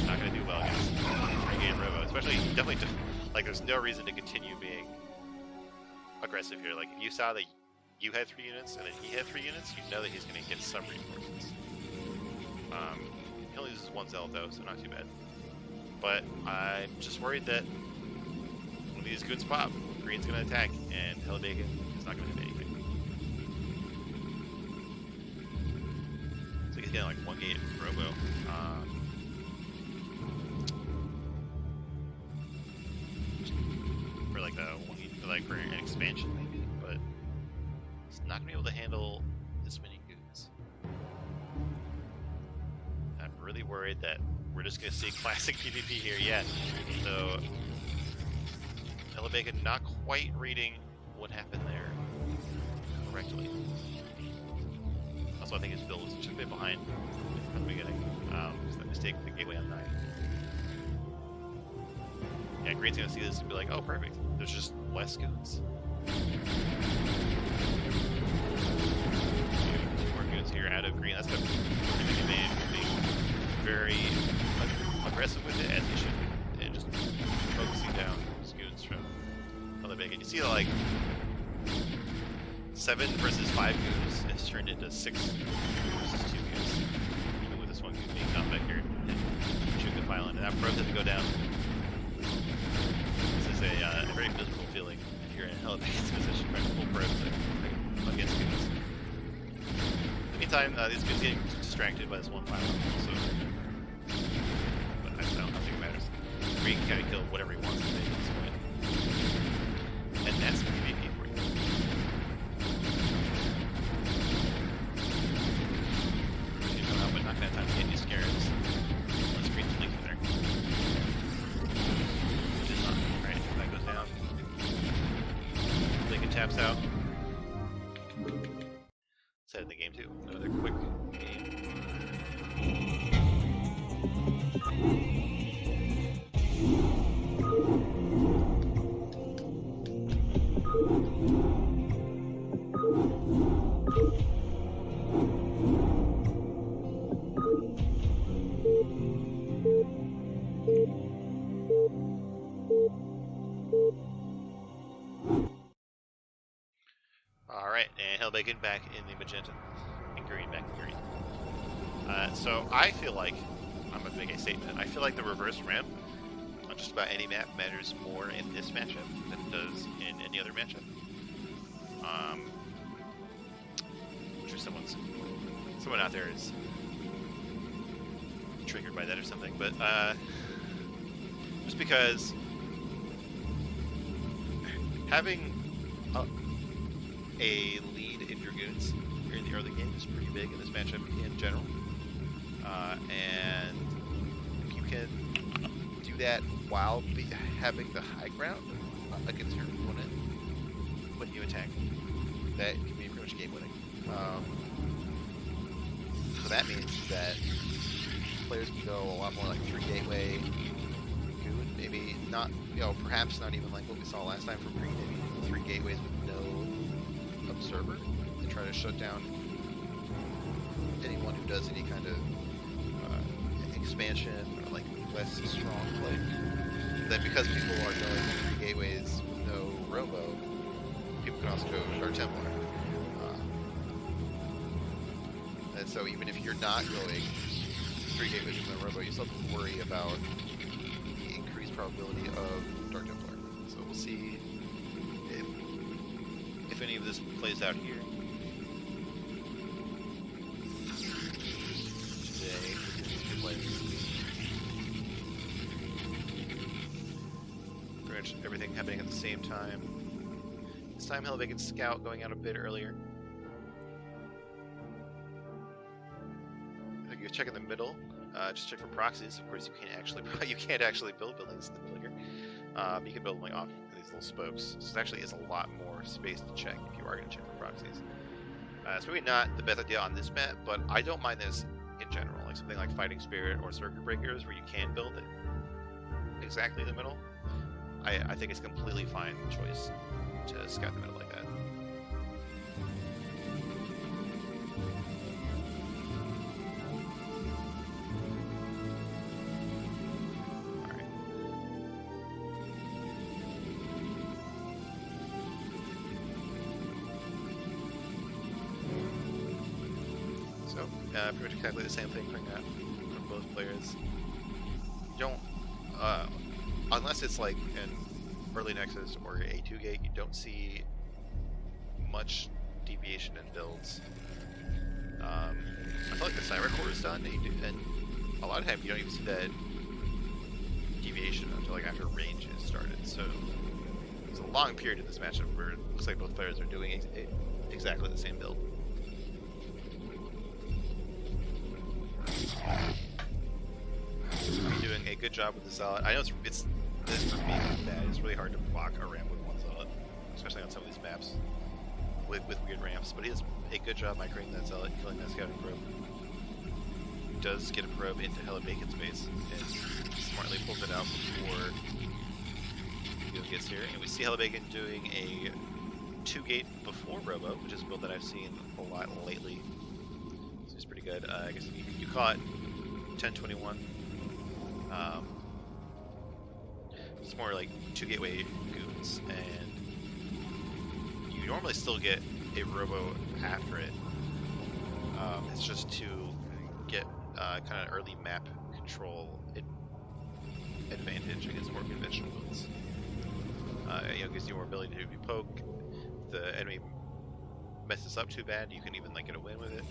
not going to do well against 3-gate Robo, especially definitely like there's no reason to continue being aggressive here. Like if you saw that you had 3 units and then he had 3 units, you know that he's going to get some reinforcements. He only uses 1 zealot though, so not too bad. But I'm just worried that when these goons pop, green's going to attack and Hellebagen is not going to do anything. So he's getting like 1-gate Robo. For like for an expansion maybe, but it's not gonna be able to handle this many goons. I'm really worried that we're just gonna see classic PvP here yet. So Hellebagen not quite reading what happened there correctly. Also, I think his build was just a bit behind from the beginning. So that mistake with the gateway on 9. Yeah, green's gonna see this and be like, oh, perfect. There's just less goons. 2 more goons here out of green. That's gonna make advantage of being very aggressive with it, as he should, and just focusing down those goons from Hellebagen. You see, like, 7 versus 5 goons has turned into 6 versus 2 goons. Even with this one goon being combat here and shoot the pile in. And that probe doesn't go down. This is a very miserable feeling if you're in Hellebagen's position, trying to pull probes against goons. In the meantime, these goons getting distracted by this one pile, so. But I don't think it matters. Green can kind of kill whatever he wants to make at this point. And that's PvP for you. You come out, but not gonna have time to get any scares. Once green's leaking there. Taps out. Set in the game too. Another quick game. Alright, and Hellebagen back in the magenta, and green back in green. So I feel like, I'm going to make a statement, I feel like the reverse ramp on just about any map matters more in this matchup than it does in any other matchup. I'm sure someone out there is triggered by that or something, but just because having a lead in your goons here in the early game is pretty big in this matchup in general. And if you can do that while having the high ground against your opponent when you attack, that can be pretty much game winning. So that means that players can go a lot more like 3 gateway goon. Maybe not, perhaps not even like what we saw last time from Green. Maybe 3 gateways with no observer to try to shut down anyone who does any kind of expansion or like less strong play. Then because people are going 3 gateways with no robo, people can also go Dark Templar. And so even if you're not going 3 gateways with no robo, you still have to worry about the increased probability of Dark Templar. So we'll see if any of this plays out here. Today, with 2 players. Pretty much everything happening at the same time. This time Helvetic Scout going out a bit earlier. I think you check in the middle. Just check for proxies. Of course, you can't actually build buildings in the middle here. You can build them like off these little spokes. So it actually is a lot more space to check if you are going to check for proxies. It's maybe not the best idea on this map, but I don't mind this in general. Like something like Fighting Spirit or Circuit Breakers, where you can build it exactly in the middle. I think it's a completely fine choice to scout the middle like that. Alright. So, pretty much exactly the same thing coming out from both players. You don't, unless it's like an early Nexus or A2 gate, you don't see much deviation in builds. I feel like the Cyber Core is done, and a lot of times you don't even see that deviation until like after range is started. So there's a long period in this matchup where it looks like both players are doing exactly the same build. Doing a good job with the Zealot. I know this for me is bad. It's really hard to block a ramp with one Zealot, especially on some of these maps with weird ramps. But he does a good job migrating that Zealot, killing that scouting probe. He does get a probe into hella vacant space and smartly pulls it out before he gets here. And we see Hella Bacon doing a 2-gate before Robo, which is a build that I've seen a lot lately. So it's pretty good. I guess you caught 1021. It's more like 2 gateway goons, and you normally still get a robo after it. It's just to get kind of early map control advantage against more conventional builds. Gives you more ability to poke. If the enemy messes up too bad, you can even like get a win with it.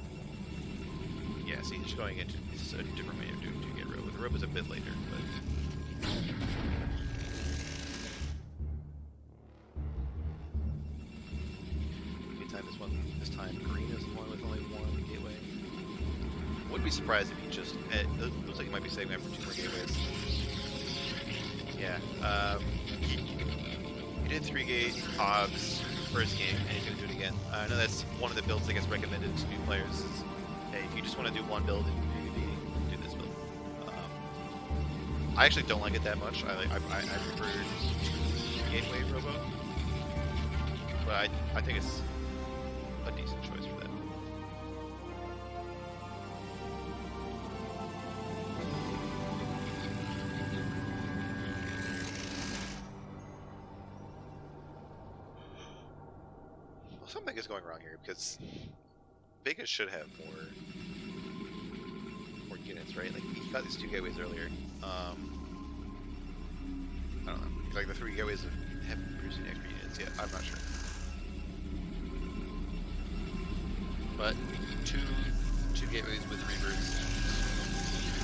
Yeah, see, just going into this is a different way of doing 2-gate robo. The robo's a bit later, but. This time green is the one with only 1 gateway. Wouldn't be surprised if he just. It looks like he might be saving up for 2 more gateways. Yeah. He did 3-gate Hogs first game, and he's gonna do it again. I know that's one of the builds that gets recommended to new players. Is, hey, if you just want to do one build in PvP, do this build. I actually don't like it that much. I prefer 2-gateway robo, but I think it's a decent choice for that. Well, something is going wrong here because Vegas should have more units, right? Like he got these 2 gateways earlier. I don't know. Like the 3 gateways haven't produced any extra units yet. I'm not sure. But two gateways with Reavers,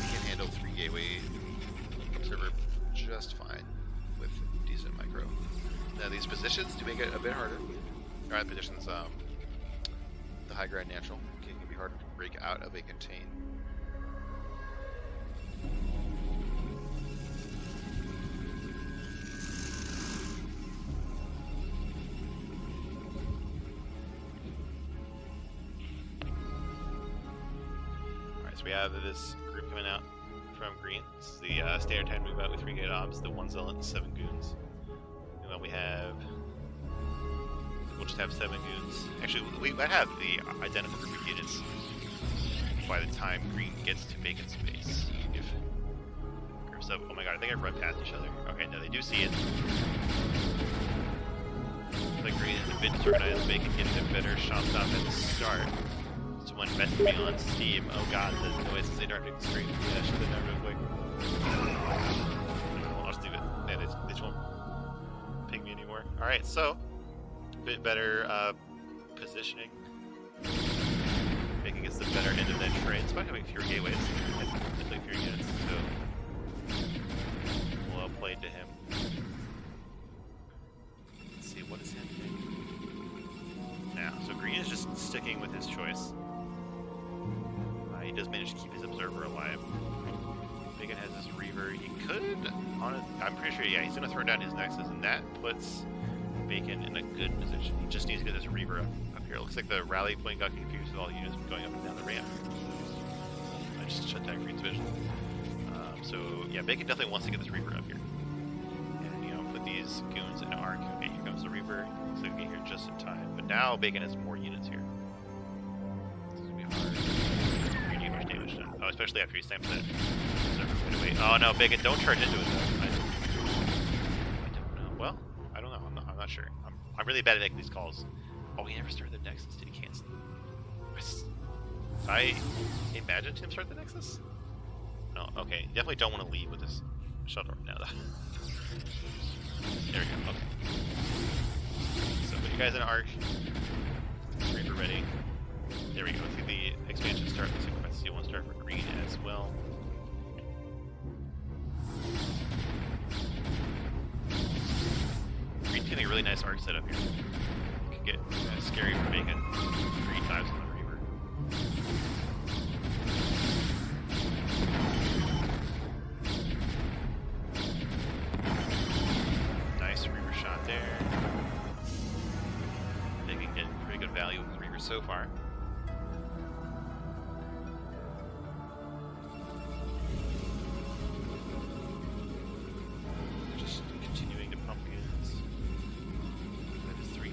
you can handle 3 gateway observer just fine with decent micro. Now these positions do make it a bit harder. Alright, positions, the high ground natural can be harder to break out of a contain. We have this group coming out. from green. This is the standard time move out with 3 gate obs, the 1 zealot, 7 goons. And then we have... We'll just have 7 goons. Actually, we might have the identical group of units by the time green gets to vacant space. If groups of... Oh my god, I think I've run past each other. Okay, no, they do see it. The green is a bit disorganized, vacant getting a better shot stop at the start. Someone messed me on Steam. Oh god, the noise is interrupting the stream. Yeah, I should have done that real quick. Well, I'll just leave it. Yeah, they just won't ping me anymore. Alright, so, a bit better positioning. Making us the better end of that trade. It's about having fewer gateways and definitely fewer units, so well played to him. Let's see, what is happening now? So green is just sticking with his choice. He does manage to keep his observer alive. Bacon has his Reaver. He could, I'm pretty sure, yeah, he's going to throw down his Nexus, and that puts Bacon in a good position. He just needs to get this Reaver up here. It looks like the rally point got confused with all the units going up and down the ramp. I just shut down Green's vision. So, yeah, Bacon definitely wants to get this Reaver up here. And, you know, put these goons in arc. Okay, here comes the Reaver. So we can get here just in time. But now Bacon has more units here. This is going to be hard. Much damage done. Oh, especially after he stamps that observer right away. Oh no, Bacon, don't charge into it though. I don't know. Well, I don't know. I'm not sure. I'm really bad at making these calls. Oh, he never started the Nexus. Did he cancel? I imagined him start the Nexus? No, okay. Definitely don't want to leave with this shuttle right now though. There we go, okay. So put you guys in arc. Reaper ready. There we go. Let's see the expansion start. Let's see if I see one start for green as well. Green's getting a really nice arc setup here. It could get kind of scary for Bacon. 3 times on the Reaver. Nice Reaver shot there. Bacon getting pretty good value with the Reaver so far.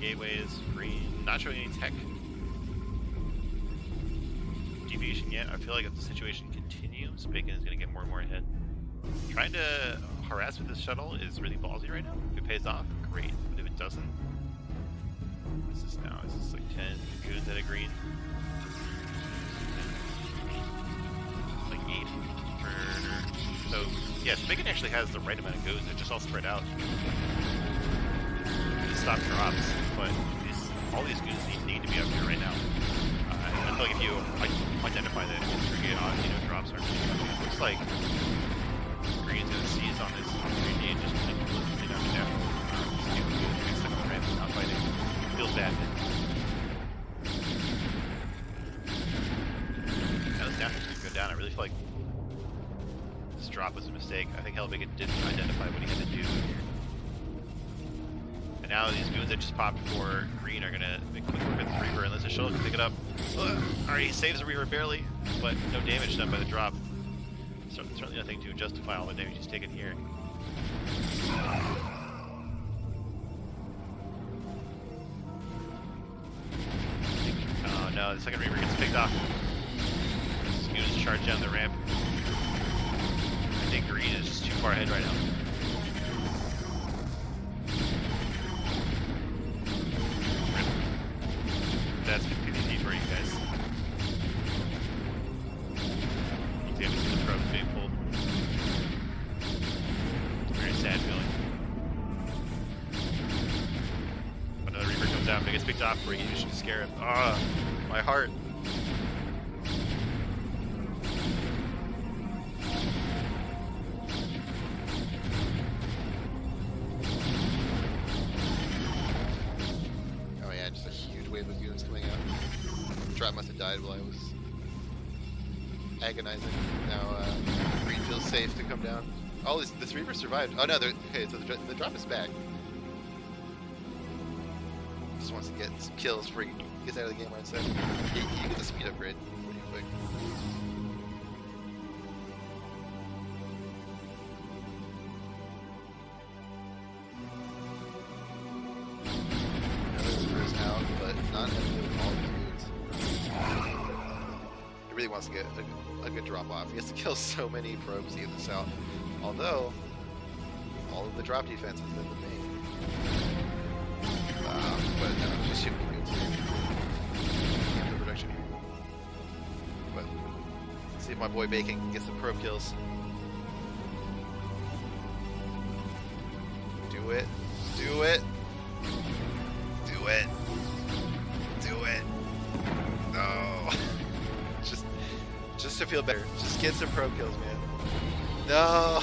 Gateways, green, not showing any tech deviation yet. I feel like if the situation continues, Bacon is going to get more and more ahead. Trying to harass with this shuttle is really ballsy right now. If it pays off, great. But if it doesn't, what is this now? Is this like 10 goons at a green? Like 8 for... So, yeah, so Bacon actually has the right amount of goons. They're just all spread out. Stop drops, but all these goons need to be up here right now. I feel like if you identify that drops aren't really coming, it looks like green's gonna seize on this opportunity and just completely knock it down. Getting stuck on the ramp, not fighting. Feels bad. Now this downhill is gonna go down. I really feel like this drop was a mistake. I think Bacon didn't identify what he had to do here. And now these goons that just popped for green are gonna make quick work with the Reaver unless the shuttle can pick it up. Alright, he saves the Reaver barely, but no damage done by the drop. Certainly nothing to justify all the damage he's taken here. Oh no, the second Reaver gets picked off. These goons charge down the ramp. I think green is just too far ahead right now. That's PvP for you guys. You can see the probes being pulled. It's a very sad feeling. Another Reaper comes out, but gets picked off where you should scare him. Ah, my heart. Must have died while I was agonizing. Now green feels safe to come down. Oh, this Reaver survived. Oh no, okay, so the drop is back. Just wants to get some kills before he gets out of the game, I'd say. You get the speed upgrade pretty quick. wants to get a good drop off. He has to kill so many probes to get this out. Although, all of the drop defense has been the main. But no, just shooting good too. The production here. But let's see if my boy Bacon gets some probe kills. Do it. Do it. Do it. Do it. No. Just to feel better. Just get some probe kills, man. No.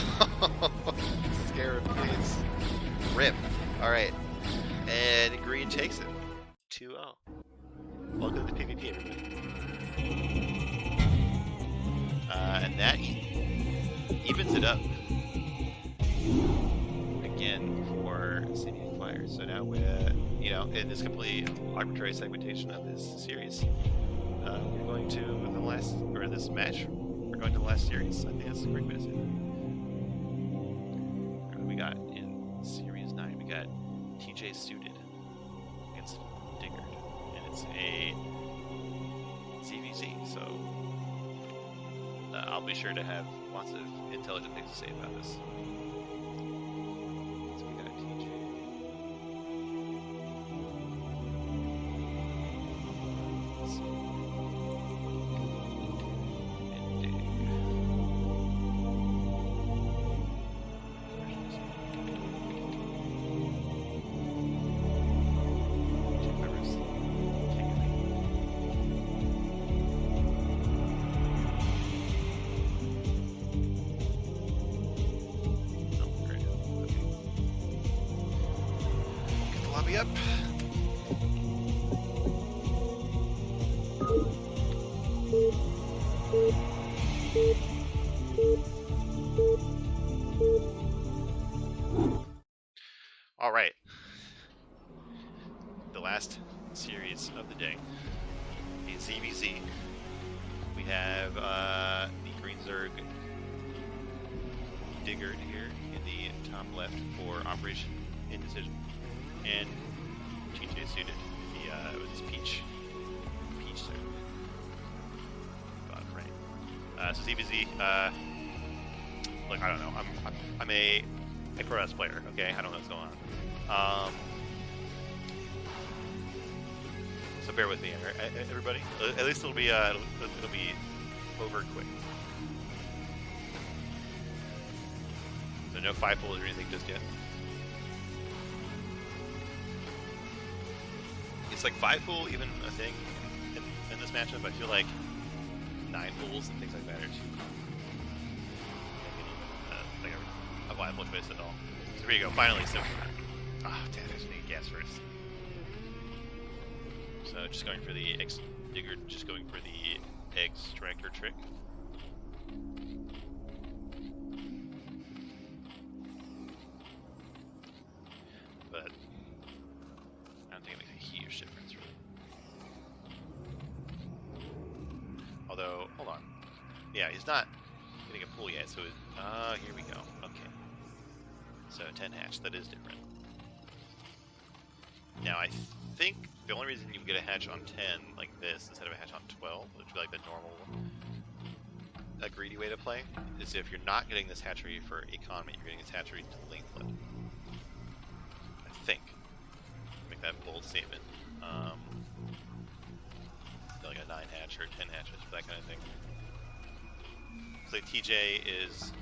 Scarab, please. Rip. Alright. And green takes it. 2-0. Welcome to PvP, everybody. And that evens it up again for Samyang Fire. So now we're, in this completely arbitrary segmentation of this series, we're going to the last, or this match, we're going to the last series. I think that's a great way to say that. What we got in Series 9? We got TJ Suited against Diggard, and it's a CVZ, so I'll be sure to have lots of intelligent things to say about this. So we got TJ. Let's see. And Dig. Up. All right. The last series of the day. A ZVZ. We have the Green Zerg Diggard here in the top left for Operation Indecision. And TJ Suited, with his peach suit. Bottom right. So ZVZ, look, I don't know. I'm a pro S player. Okay, I don't know what's going on. So bear with me, everybody. At least it'll be over quick. So no 5 pulls or anything just yet. It's like 5 pool even a thing in this matchup. I feel like 9 pools and things like that are too like a viable choice at all. So here you go, finally. So, damn, I just need gas first. So just going for the Digger, just going for the extractor trick. But I don't think it makes a huge difference, really. Although, hold on. Yeah, he's not getting a pull yet, so here we go. Okay. So 10 hatch, that is different. Now, I think the only reason you get a hatch on 10 like this instead of a hatch on 12, which would be like the normal, greedy way to play, is if you're not getting this hatchery for economy, you're getting this hatchery to lane flip. I think. Make that bold statement. Like a 9 hatch or 10 hatches, that kind of thing. So like TJ is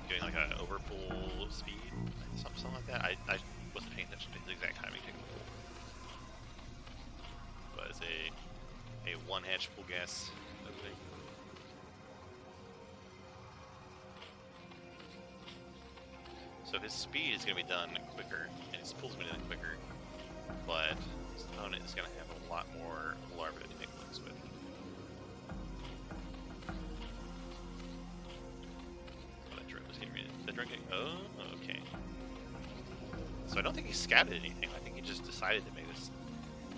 doing like an overpull speed, something like that. I wasn't paying attention to the exact timing taking the pull. But it's a 1 hatch pull gas opening. So his speed is going to be done quicker, and his pull's going to be done quicker, but his opponent is going to have a lot more larvae to make things with. Oh, that drone was getting ready. The drone getting... Oh, okay. So I don't think he scouted anything. I think he just decided to make this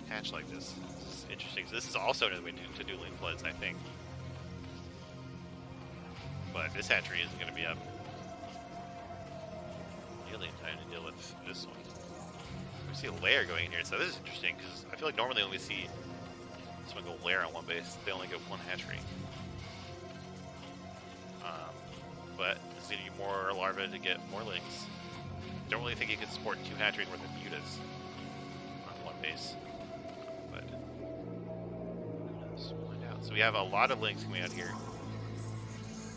hatch like this. This is interesting. So this is also another way to do lane floods, I think. But this hatchery isn't going to be up nearly in time to deal with this one. We see a layer going here, so this is interesting because I feel like normally when we see This one go lair on one base. They only get one hatchery. But this is going to be more larvae to get more lings. Don't really think you can support 2 hatcheries worth of mutas on one base. But let's find out. So we have a lot of lings coming out here.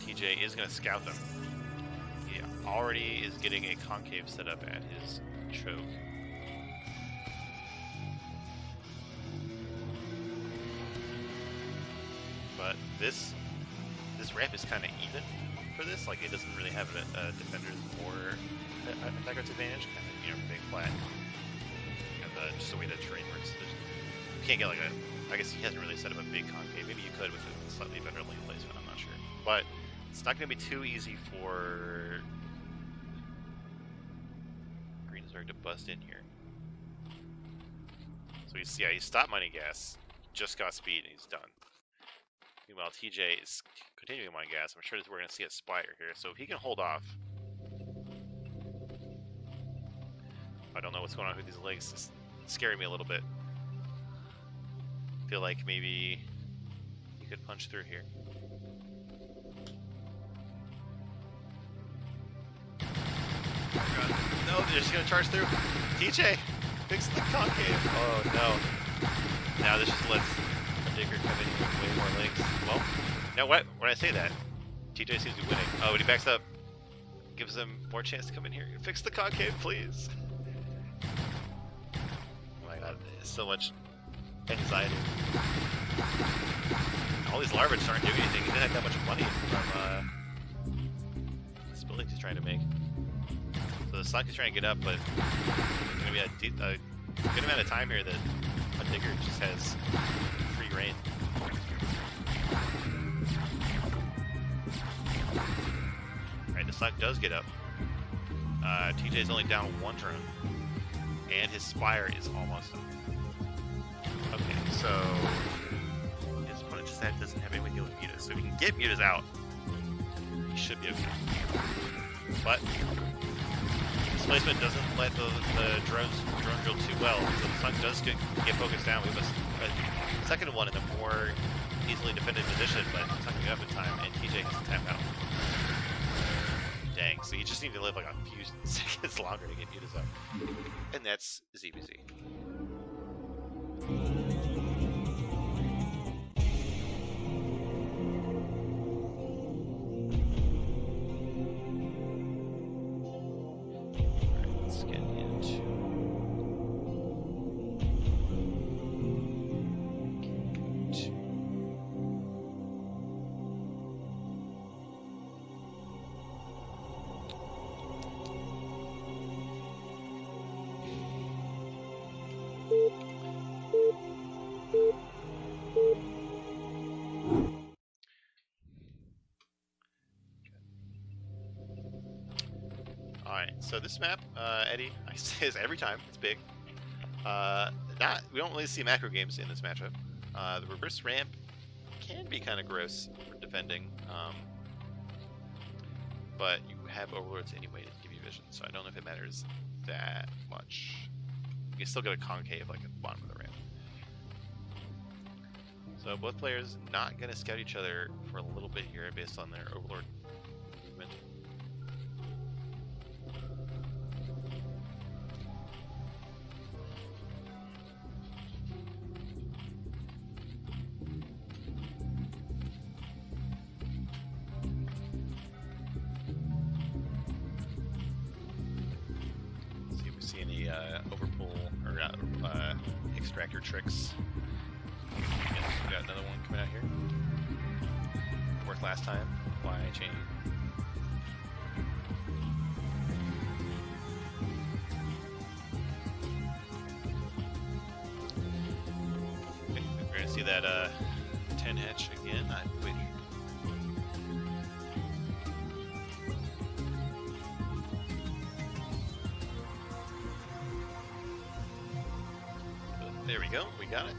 TJ is going to scout them. He already is getting a concave set up at his choke. But this ramp is kind of even for this. Like, it doesn't really have a defender's or attacker's advantage. Kind of, you know, being flat. And just the way the terrain works. You can't get like I guess he hasn't really set up a big concave. Maybe you could with a slightly better lane placement. I'm not sure. But it's not going to be too easy for Greensburg to bust in here. So he's he stopped mining gas, just got speed, and he's done. Meanwhile, TJ is continuing to mine gas. I'm sure we're going to see a Spire here, so if he can hold off. I don't know what's going on with these legs. It's scaring me a little bit. Feel like maybe he could punch through here. No, they're just gonna charge through. TJ, fix the concave. Oh no. Now this just lets a digger come in with way more links. Well, now what? When I say that, TJ seems to be winning. Oh, but he backs up. Gives him more chance to come in here. Fix the concave, please. Oh my god, so much anxiety. All these larvae just aren't doing anything. He didn't have that much money from this building he's trying to make. So the Slunk is trying to get up, but there's going to be a good amount of time here that a digger just has free reign. Alright, the Slunk does get up. TJ is only down 1 drone, and his Spire is almost up. Okay, so his opponent just doesn't have anyone deal with mutas. So if he can get mutas out, he should be okay. But displacement doesn't let the drone drill too well, so the Sun does get focused down. We have a second one in a more easily defended position, but it's not going to be up in time, and TJ has to tap out. Dang, so you just need to live like a few seconds longer to get mutas up. And that's ZBZ. Alright, so this map, Eddie, I say this every time, it's big. We don't really see macro games in this matchup. The reverse ramp can be kind of gross for defending, but you have overlords anyway to give you vision, so I don't know if it matters that much. You can still get a concave like at the bottom of the ramp. So both players not going to scout each other for a little bit here based on their overlord movement. See if we see any overpull or extractor tricks. Yes, we got another one coming out here. Worked last time. Why change? Okay, we're gonna see that 10 hatch again. I'm waiting. There we go. We got it.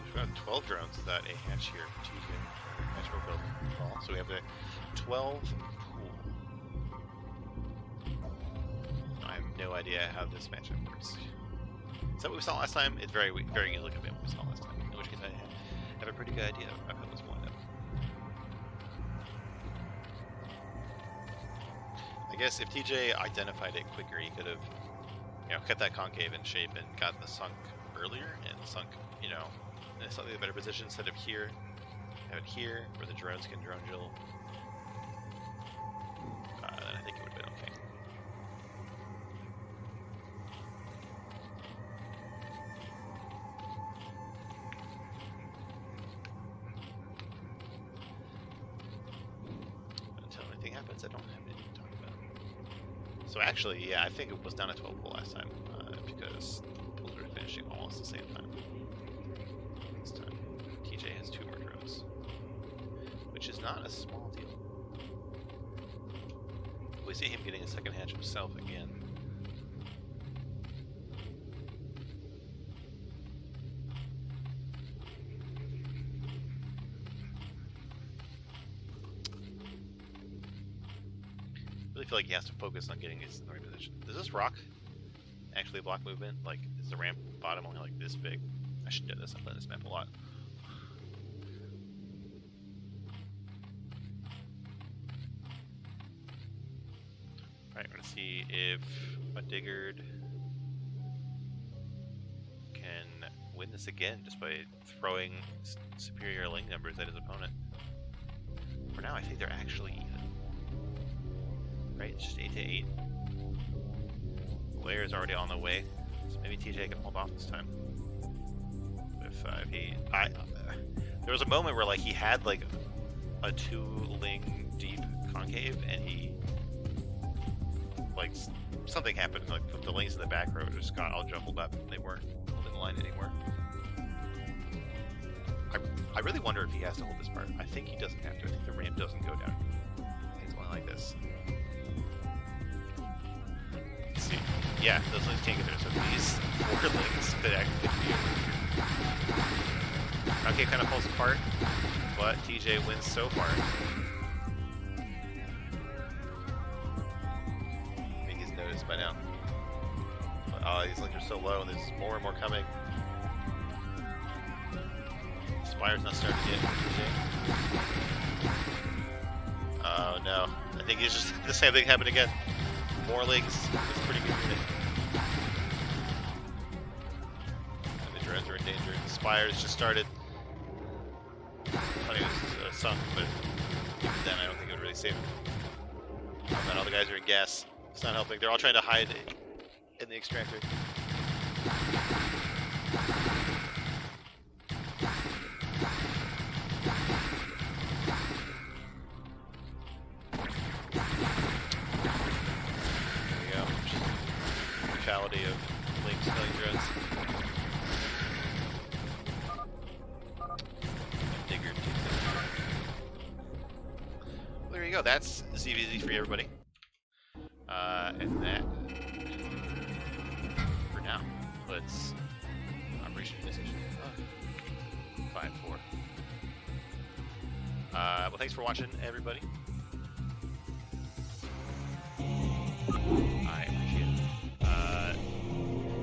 We've got 12 drones without a hatch here for TJ. Hatch will build all. So we have a 12 pool. no idea how this matchup works. Is that what we saw last time? It's very easily could be what we saw last time. In which case I have a pretty good idea of how this will end up. I guess if TJ identified it quicker, he could have, you know, kept that concave in shape and got the sunk earlier and sunk, you know, in a slightly better position instead of here. Have it here where the drones can drone drill. Then I think it would have been okay. Until anything happens, I don't have anything to talk about. So actually, yeah, I think it was down to 12 pull last time because pulls were finishing almost the same time. This time, TJ has 2 more drones, which is not a small deal. We see him getting a second hatch himself again. I really feel like he has to focus on getting his in the right position. Does this rock actually block movement? Like, is the ramp bottom only like this big? I should do this. I play this map a lot. Alright, we're gonna see if a Diggard can win this again just by throwing superior link numbers at his opponent. For now, I think they're actually even. Right, it's just 8 to 8. Blair is already on the way, so maybe TJ can hold off this time. If there was a moment where like he had like a 2-ling deep concave, and he like something happened, like the lanes in the back row just got all jumbled up, and they weren't holding the line anymore. I really wonder if he has to hold this part. I think he doesn't have to. I think the ramp doesn't go down. I think it's only like this. See, yeah, those links can't get there. So these 4 links could actually be over. Okay, kind of pulls apart, but TJ wins so far. I think he's noticed by now. But, oh, these links are so low, and there's more and more coming. Spire's not starting yet. Oh no. I think it's just the same thing happened again. More links. It's pretty good unit. And the drones are in danger. The Spire's just started. Funny it was sunk, but even then I don't think it would really save him. Oh man, all the guys are in gas. It's not helping. They're all trying to hide in the extractor. Of links killing drones. Diggard takes it. Well, there you go. That's CVZ for everybody. And that, for now, puts Operation Indecision 5-4. Well, thanks for watching, everybody. I appreciate it.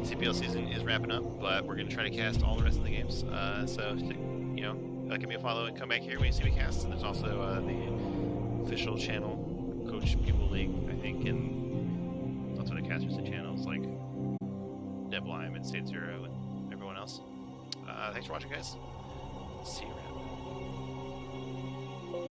CPL season is wrapping up, but we're going to try to cast all the rest of the games. So, you know, give me a follow and come back here when you see me cast. And there's also the official channel, Coach Pupil League, I think, and lots of other casters and channels like Dev Lime and State Zero and everyone else. Thanks for watching, guys.